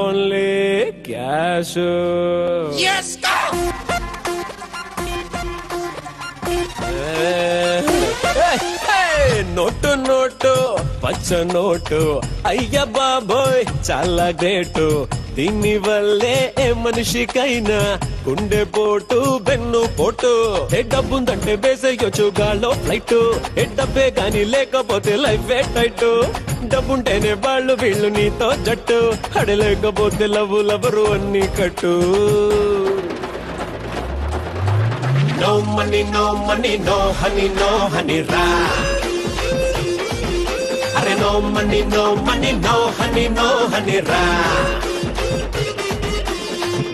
only cash note note పచ్చ నోటు అయ్య బాబోయ్ చాలా గ్రేటు దీని వల్లే ఏ మనిషికైనా గుండె పోటు బెన్ను పోటు ఏ డబ్బుందంటే బేసయ్యొచ్చు గాల్లో ఫ్లైట్ ఏ డబ్బే గాని లేకపోతే లైఫ్ ఏ టైట్ డబ్బుంటేనే వాళ్ళు వీళ్ళు నీతో జట్టు అడలేకపోతే లవ్వులెవరు అన్ని కట్టు No money, no money, no honey, no honey, ra. Arre no money, no money, no honey, no honey, ra.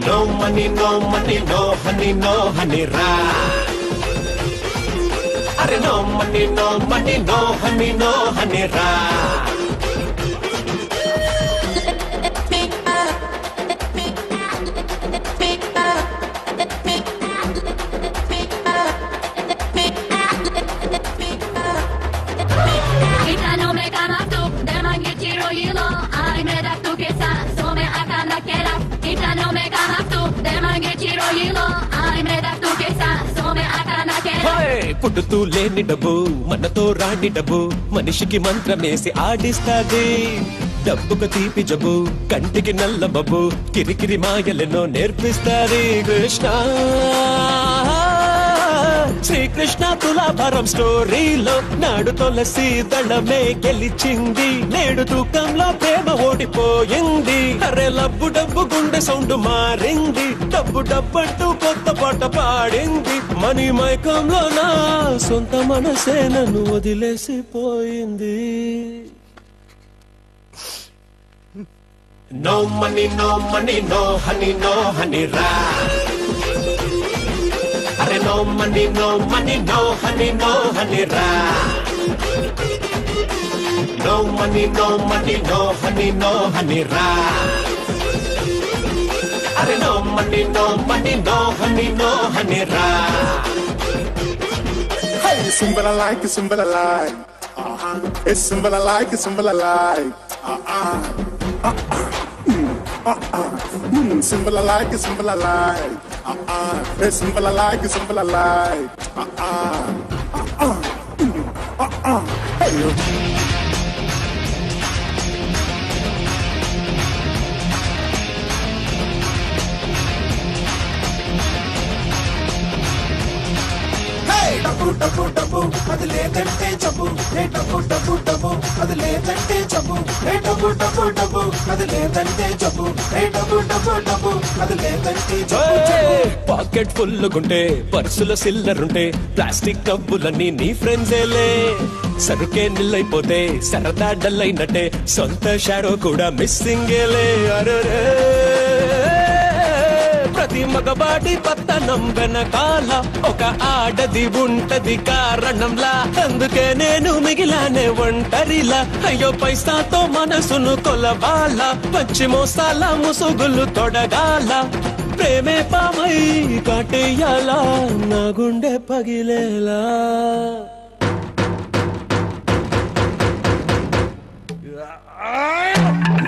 No money, no money, no honey, no honey, ra. Arre no money, no money, no honey, no honey, ra. పుట్టుతూ లేని డబ్బు మనతో రాని డబ్బు మనిషికి మంత్రమేసి ఆడిస్తాది డబ్బుకు తీపి జబ్బు కంటికి నల్ల బబ్బు కిరికిరి మాయలెన్నో నేర్పిస్తాది కృష్ణ శ్రీకృష్ణ తులాభారం స్టోరీలో నాడు తులసి దళమే గెలిచింది నేడు తూకంలో ప్రేమ ఓడిపోయింది అరే లబ్బు డబ్బు గుండె సౌండ్ మారింది డబ్బు డబ్బంటూ కొత్త పాట పాడింది మనీ మైకంలో నా సొంత మనసే నన్ను వదిలేసిపోయింది no money no money no honey no honey రా అరే no money no money no honey రా no money no money no honey రా అరే no money no money no honey రా Hey, it's something I like, it's something I like. It's something I like, it's something I like. Simple I like, it's simple I like. It's simple I like, it's simple I like. Hey. డబ్బు డబ్బు డబ్బు అది లేదంటే జబ్బు ఏ డబ్బు డబ్బు డబ్బు అది లేదంటే జబ్బు ఏ డబ్బు డబ్బు డబ్బు అది లేదంటే జబ్బు ఏ డబ్బు డబ్బు డబ్బు అది లేదంటే జబ్బు పాకెట్ ఫుల్లుగుంటే పర్సులో సిల్లరుంటే ప్లాస్టిక్ కబ్బులన్నీ నీ ఫ్రెండ్సేలే సరుకే నిల్లైపోతే సరదా డల్ అయినట్టే సొంత షాడో కూడా మిస్సింగేలే అరే ప్రతి మగబాటి పత్తనం వెనకాల ఒక ఆడది ఉంటది కారణంలా అందుకే నేను మిగిలానే ఒంటరిలా అయ్యో పైసాతో మనసును కొలవాల పచ్చి మోసాల ముసుగులు తొడగాల ప్రేమే పామై కాటేయాలా నా గుండె పగిలేలా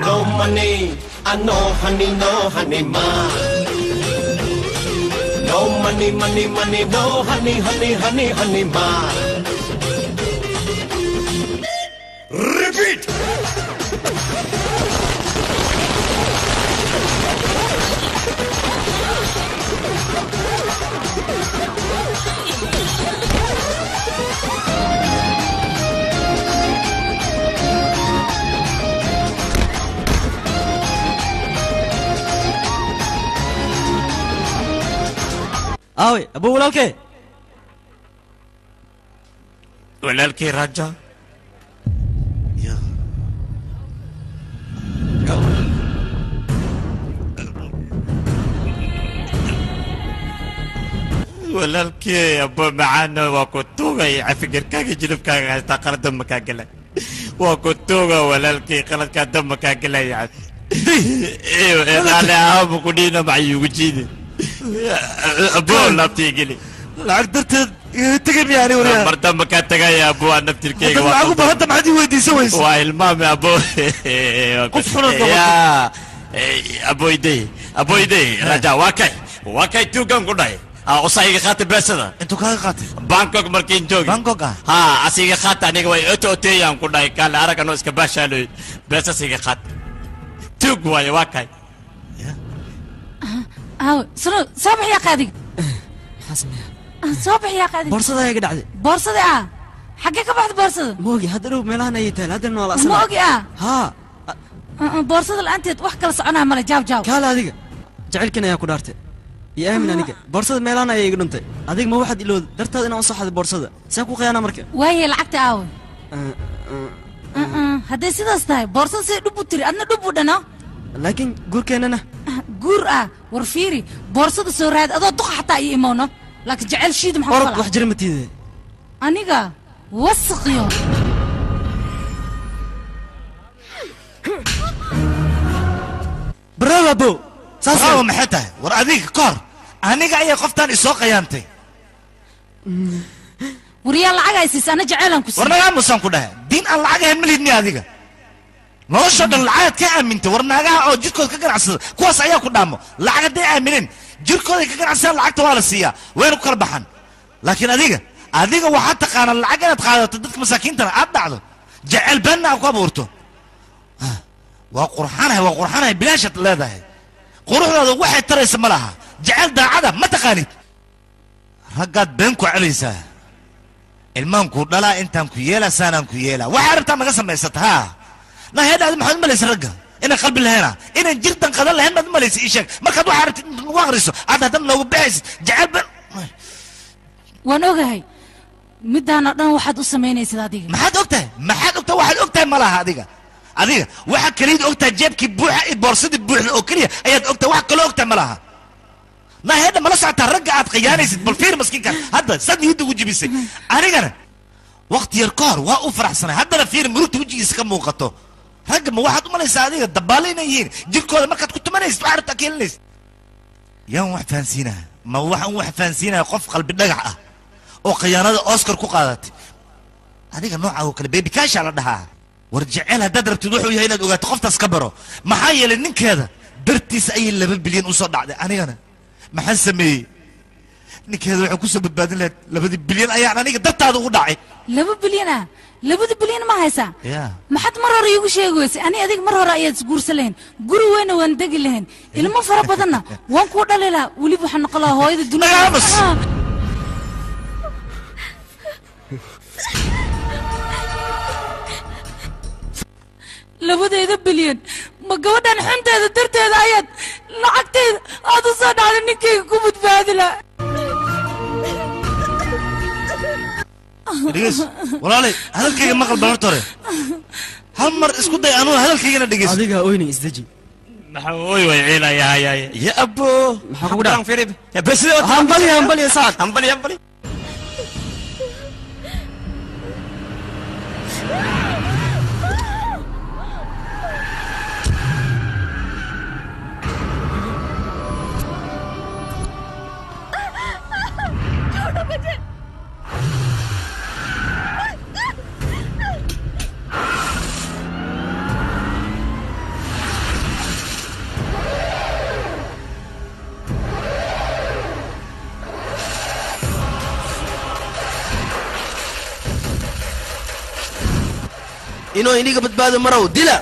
No money, no honey ma. No money, no honey ma. Repeat. aaway abuu walaalkee walaalkii raja walaalkii abbo macaana waa ku tuugay cafikirkaaga jilibkaaga haystaa qalad damba kaa gelay waa ku tuuga walaalkii qaladkaa damba kaa gelaya eedaale ahaabu ku dhiina maxay ugu jiide abbo laabtii geli lacag darteed tegay miyaani wariyaa mar damba kaa tagaya abbo aan naftirkeyga lacag u bahanta maxaad ii weydiisan weysa waa ilmaame abbo qof xunad aboydey raja waa kay tuugan ku dhahay usaiga qaata beesada intuu kaaga qaatay bangkok markiin joogi bangkok ah ha asiga qaata aniga way otooteyaan ku dhahay kaale aragano iska baashaaloy beesasiga qaata tuug waaye waa kay صباح يا قاضي حسن صباح يا قاضي بورصة يا قدعدي بورصة حقك بعد بورصة موجي هذا لو ملان يتل هذا إنه الأصل موجي ها بورصة الأنت وحكي لصعناها مرة جاو كلا هذيك جعلك أنا يا كدارتي يا أمين أنيك بورصة ملان يا قدنت هذيك ما واحد إلو درت هذا أنا صح هذا بورصة ساكو خيانة مركب وهي لعبت أوي هذا سيدا ستاي بورصة سيدبو تري أنا دبو دنا لكن قول كأننا قور ورفيري بورصة السوراد أضو دق حتى أي إيمانه لكن جعل شيد محفظة أرد واحد جرمتي ذي أنيقا وسق يوم برافو أبو برافو محتها ورأذيك كار أنيقا أي قفتان إسوق يانتي وريال العقا يسيس أنا جعلهم كسي ورنا قام مصان كلها دين العقا همليدني هذيك nolosha dhan lacagad ka aamintay war naagaha oo jirkooda ka ganacsada kuwaas ayaa ku dhaamo lacagaday aamineen jirkooda ka ganacsadaan lacagta waa la siiyaa wayna ku kala baxaan laakiin adiga adiga waxaad taqaana lacag inaad qaadato dadka masaakiintana aad dhacdo jecel beenna aad ku abuurto waa qurxanahay bilaashaad leedahay quruxdaada waxay taraysa ma laha jecel daacada ma taqaanid raggaad been ku celaysaa ilmaankuu dhalaa intaan ku yeelaa saanaan ku yeelaa waxaa rabtaa naga samaysata haa naheedhaadi maxaad u malaysa ragga inaan qalbi laheena inaan jir danqadan lahayn baad u malaysa ii sheeg markaad waxaa rabtid nagu akhriso aad haddana noogu baxaysid jecel been waan ogahay midaanoo dhan waxaad u samaynaysid adiga maxaad ogtahay waxaad ogtahay ma laha adiga waxaa keliyaad ogtahay jeebkii buuxa iyo boorsadii buuxda oo keliya ayaad ogtahay wax kaloo ogtahay ma laha naheedha mala socotaa ragga aad khiyaanaysid bal fiir maskiinkan hadda sad niyadda ugu jibisay anigana waqti yar ka hor waa u faraxsanay haddana fiir murugta wejigiisa ka muuqato ragga ma waxaad u malaysaa adiga dabbaale inay yihiin jirkooda markaad ku tumanaysid waxaad rabtaa keelinaysid yaan wax fahansiinaya ma waxaan wax fahansiinaya qof qalbi dhagax ah oo khiyaanada oscar ku qaadatay adiga nooca oo kale beebikaashaa la dhahaa war jecel haddaad rabtid wuxuu yahay inaad ogaato qoftaas ka baro maxaa yeelay ninkeeda dartiisa ayay 2 bilyan u soo dhacday anigana maxaan sameeyey ninkeeda waxay ku soo badbaadin lahayd 2 bilyan ayaan aniga dartaada ugu dhacay 2 bilyan ah 2 bilyan ma haysaa maxaad mar hore iigu sheegi weysay ani adiga mar hore ayaad isguursan lahayn guri weyna waan degi lahayn ilmo fara badanna waan kuu dhali lahaa weliba waxaan noqon lahaa hooyada dunida labadayda bilyan ma gabadhan xunteeda darteeda ayaad lacagteeda aad u soo dhacday ninkayga ku badbaadi laha dhegeyso walaalay hadalkayga maqal balarta hore hal mar isku day anuu hadalkaygana dhegeyso adiga oyni isdeji maxaa ooy way ciilayaa ya abo maxaa kugu dhac firib ya bas hambali saad hambali inuu iniga badbaado marow dila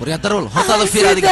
وريا درول هطل في هذيك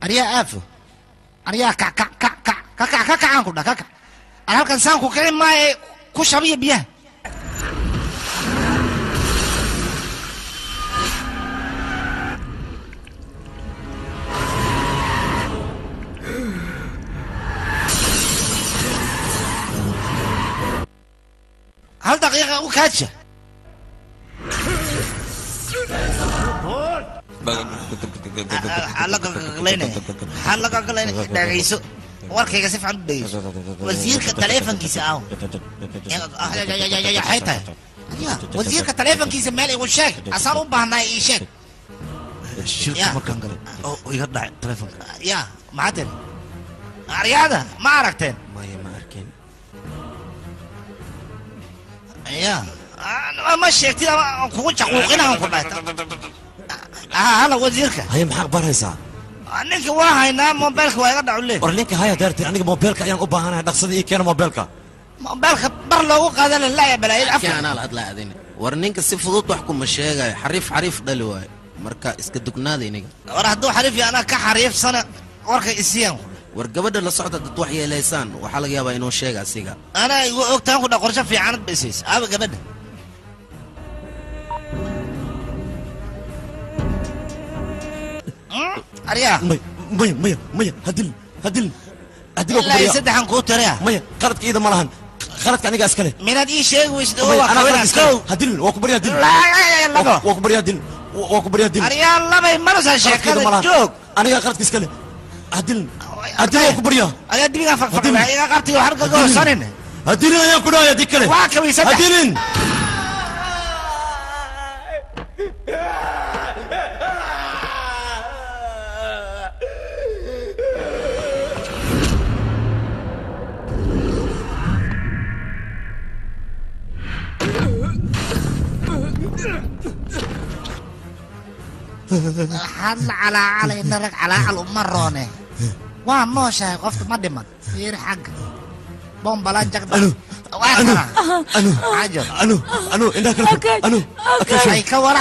أريا أفو أريا كا عنكو دا كا أنا هلكن سانكو كريم ما كوشابية بيه هل دقيقة وكاتشة حلقة قلينة دقيسو warkayga si fiican u dhegeyso wasiirka taleefankiisa aaw xayta wasiirka taleefankiisa meel igu sheeg asaan u baahnaa ii sheeg shirka markaan galay oo iga dhacay taleefanka ya maxaa tiri aryaada ma aragteen maya ma arkin ya ma sheegtid kugu jaquuqinaan ku dhahay hala wasiirka haya maxaa baraysaa ninka waa haynaa mobilka waa iga dhacu leey war ninka haya daartay aniga mobilka ayaan u baahanahay dhaqsadii ii keena mobilka mobilka bar loogu qaadan laaya balaayil afka anaa la hadlaa adina war ninka si fudud wax kuma sheegayo xariif dhali waayo marka iska dugnaada iniga war hadduu xariif yahay anaa ka xariifsana warka isiyaan war gabadha la socda dad wax yeelaysaan waxaa laga yaabaa inuu sheega asiga anaa igu ogtaan ku dha qorshe fiicanad baysaysa aaba gabadha أريا مية هدل لا سدحن كوتريا مية قرضك إذا مالهن قرضك أنا قاسكله من هذه شيء ويسدوا أنا قرضك هدل وكبري هدل لا وكبري هدل أريا الله ما يمرس هالشيء كذا جوك أنا قرضك إسكله هدل وكبري أنا دبينا فك أنا قرضي وحرق جو سنين هدل يا كنا يا ديكله واقع ويسدح هدل حل على نرك على مرونة وانو شاي قفت ما دمت ير حق بوم بلا جقد أنو عجب أنو إنك أنو أي كورا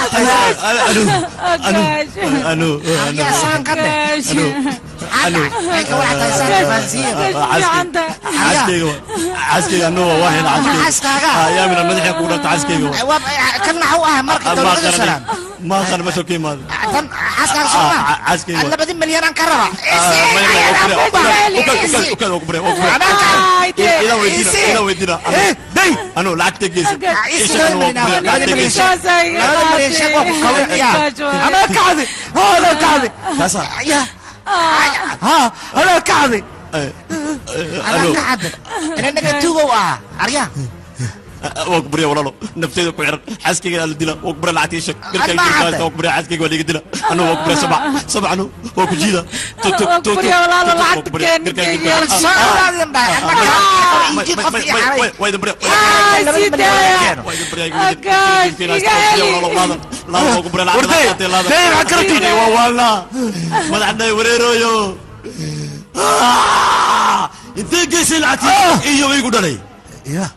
أنو يا سان كده أنو أي كورا تسان فانسير عسكري أنو واحد عسكري يا من المدح يقول عسكري كنا حوها مركز دولة السلام ما كان مسوكي ما عسكري صوما عسكري أنا بدي مليون كرة إذا ودينا داي أنا لعبت جيس أنا كعبي أنا كعبي كاسا ها أنا كعبي أنا كعبي أنا نقتوه أريا وكبري ولا لا نفتي كوير حاسكي قال دينا وكبري العتيشك كركل وكبري حاسكي قال لي دينا انا وكبري سبع انا وكجيدا وكبري ولا لا لعبت كان وين بري لا وكبري لا والله ما عندنا وريرو يو انت جيس العتيش ايوه يقول لي يا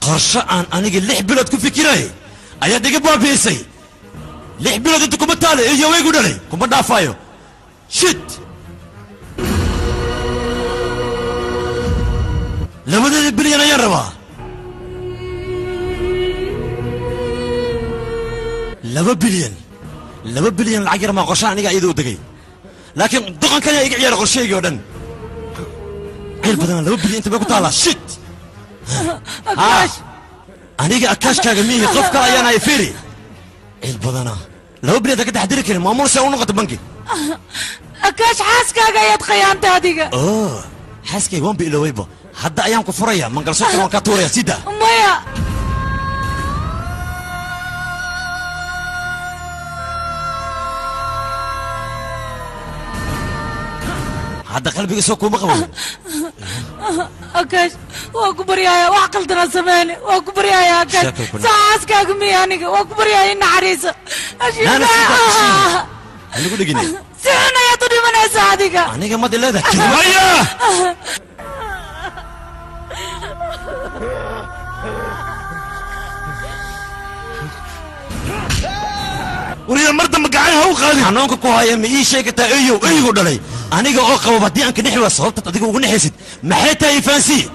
qorshe aan aniga 6 bilood ku fikiray ayaa diga baabiisay 6 bilood inta kuma taale iyo way gu dhalay kuma dhaafayo shit labada bilyan ayaan rabaa 2 bilyan lacag yar ma qorshe aniga iyadoo degay laakiin duqankan ayaa iga ciyaar qorsheyga oo dhan ceel badan 2 bilyan inta bay ku taala shit أكاش aniga akaashkaaga mihi qof kale ayaana ay fiiri cil badana 2 bilyan ka taxdiri karin maamul saa u noqoto banki أكاش xaaskaaga ayaad khiyaantay adiga xaaskayga waan biilowayba hadda ayaan ku furaya mangalsoodka waan ka tuuraya sida maya hadda qalbiga soo kuma qabo أكاش وأكبر يا وعقل ترى سمعني وأكبر يا أكاش ساعسك أقمي أنيك وأكبر يا إن عريسة أنا أنا أقول لك سينا يا تدي من أساعدك أنا كم دلنا ذا كذا وريا مرضى مقعي هو خالي حنونك كوهاي ما إيه شيء كتا إيو دلي أنا قا أقوى بدي أنك نحوي صوبت تديك وقول نحسد ما حيتا يفانسي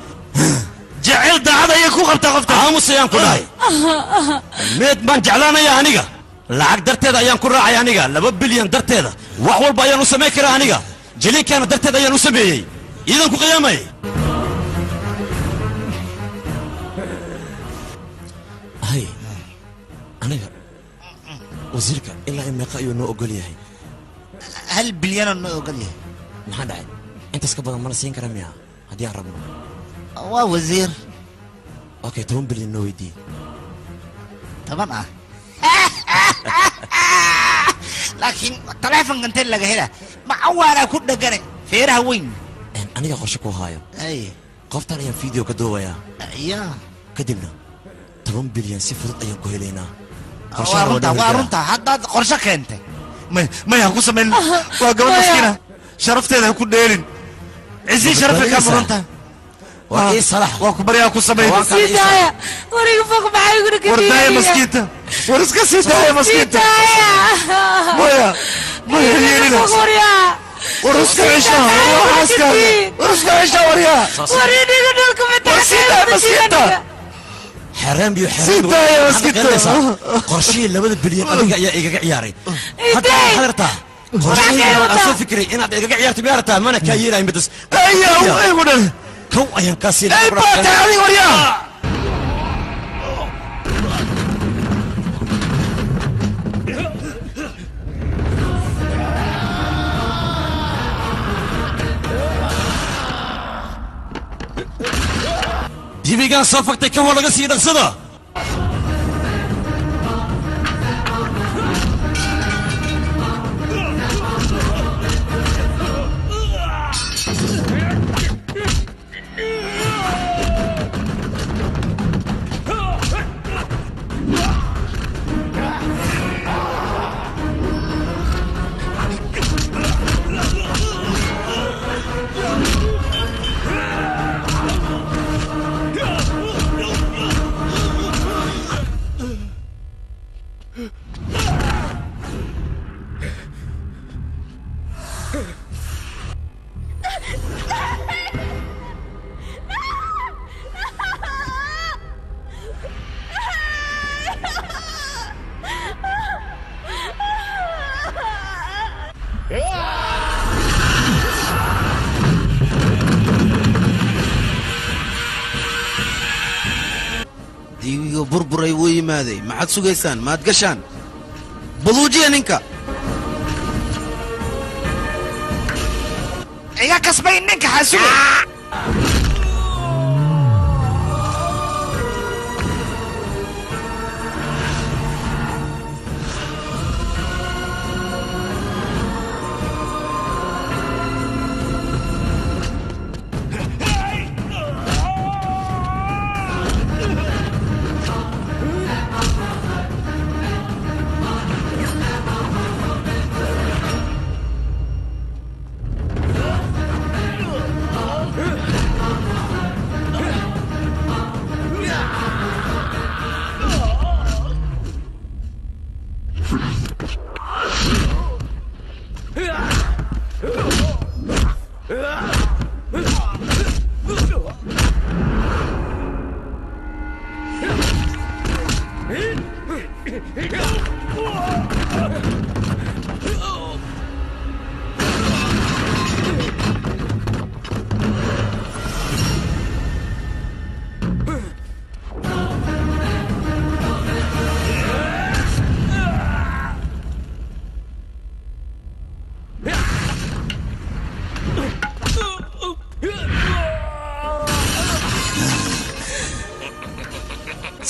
جعل ده هذا يكون غبطة عاموس يان كلاي ميت من جعلانا يا هنيقا لعق درت هذا يان كرا يا هنيقا لبب بليان درت هذا وحول بيان وسمي كرا هنيقا جلين كان درت هذا يان وسمي إذا كو قيامي هاي أنا وزيرك إلا إما قايو نو أقول ياهي هل بليان نو أقول ياهي ما حدا أنت سكبر مرة سين كراميها هدي عربنا وزير اوكي 2 بليون نو يدي طبعا لكن تلفون قنت لك هنا ما أول كنت قري فيرها وين أنا قرشكو هايو أي قفت أنا فيديو كدويا يا كدبنا 2 بليون صفر أيام كهلينا وارنتا حتى قرشك أنت ما يحكوس من وقبل مسكينة شرفت هذا يكون ديرين عزي شرفك أمرنتا وإيه صلاح وكبر يا كوسبي سيدايا وريق فوق معي يقول كثير وردايا مسكينة ورزق سيدايا مسكينة مويا يلينا ورزق عيشة ورزق عيشة وريا وريني قدركم سيدايا مسكينة حرام بيو حرام سيدايا مسكينة قرشي لبد بليون أنا يا عياري حتى حضرتها قرشي أصل فكري أنا عيارتي بيارتها ما أنا كايرة يمدس أيوه كو أيام كاسين أي بات علي وريا جيبيغان صفك تكون لك سيدك صدا diigiga burburay wuu yimaaday maxaad sugaysaan maad gashaan baluujiya ninka iga kasbay ninka xasuga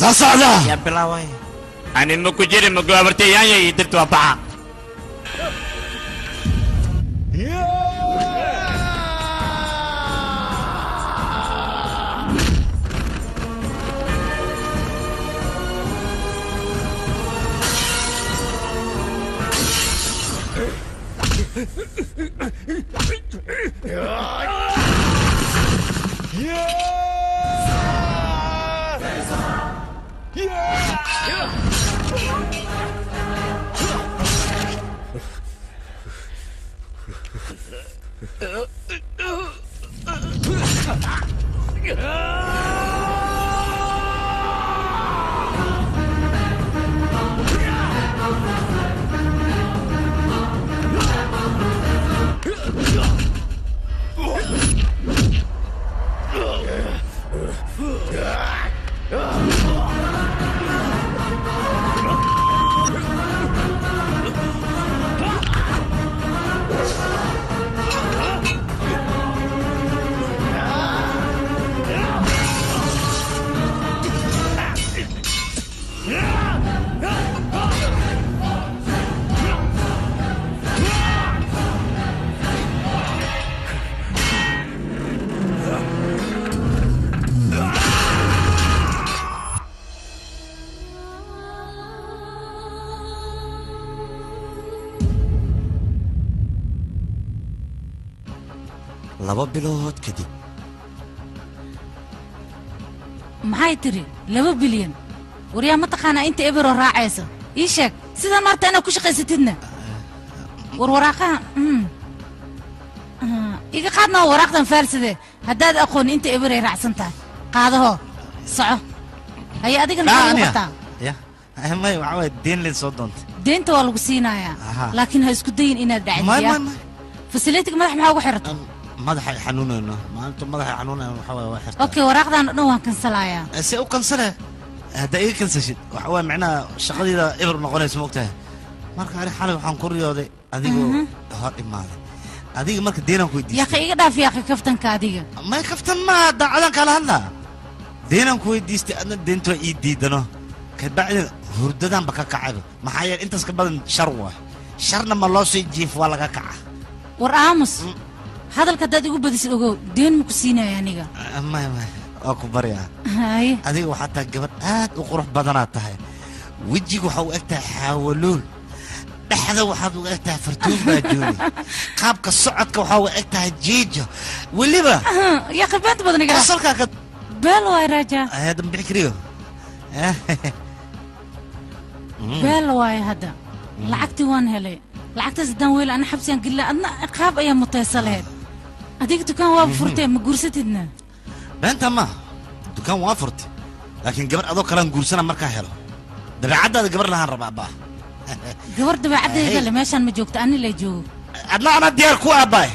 ساسعدا يا بلاوي أنا مكوجري مقابرتي يا يدرت وبعا laba bilood kadib maxay tiri 2 bilyan waryaa ma taqaanaa inta ebero raacaysa ii sheeg sidaan maarta inaad ku shaqaysatidna war waraaqaha iga qaadna waraaqdan faalside haddaad aqoon inta eberay raacsan tahay qaadaho soco haya adigana maxaa lagu qabtaa ya may waxa waay deen leen soo doontay deenta waa lagu siinayaa laakiin ha isku dayin inaad dhacdiyaa fasilitiga madax maxaa ugu xirata madaxa xanuunayno maanta madaxa xanuunayno waxa waay waa xirta okay waraaqdan dhan waan kansalayaa se u kansale hadda iga kansashid waxa waay macnaha shaqadiida eber noqonaysa ma ogtahay marka ani xalay waxaan ku riyooday adigoo hor imaaday adiga marka deenan ku weydiistay yaaqi iga dhaaf yaaqi kaftanka adiga may kaftan ma daacadan kala hadlaa deenan ku weydiistay adna deento ii diidano kabacdina hurdadanba ka kacayba maxaa yeele intaas ka badan shar waay sharna ma loo soo jiif waa laga kaca war aamus hadalka haddaad igu badisid ogow deen ma ku siinaya aniga may waa ku baryaa haye adiga waxaa tahay gabadh aad u qurux badanaad tahay wejiga waxaa u eg tahay xaawalool dhexda waxaad u eg tahay fartuun baajooli qaabka socodka waxaa u eg tahay jiijo weliba yaa khibaanta badan iga asalkaa ka beel waay raaja hadda mabixi kariyo beel waay hadda lacagtii waan helay lacagtaas haddaan weyl ana xabsigaan gelila adna qaab ayaa mutaysa lahayd adiga dukaan waaba furtee ma guursatidna beenta ma dukaan waa furtay laakiin gabar adoo kalaan guursana markaa helo dabeecaddaada gabar lahaan rabaa abbaa gabar dabeecaddeeda le meeshaan ma joogto ani la joogo adna ana diyaar ku aabbaay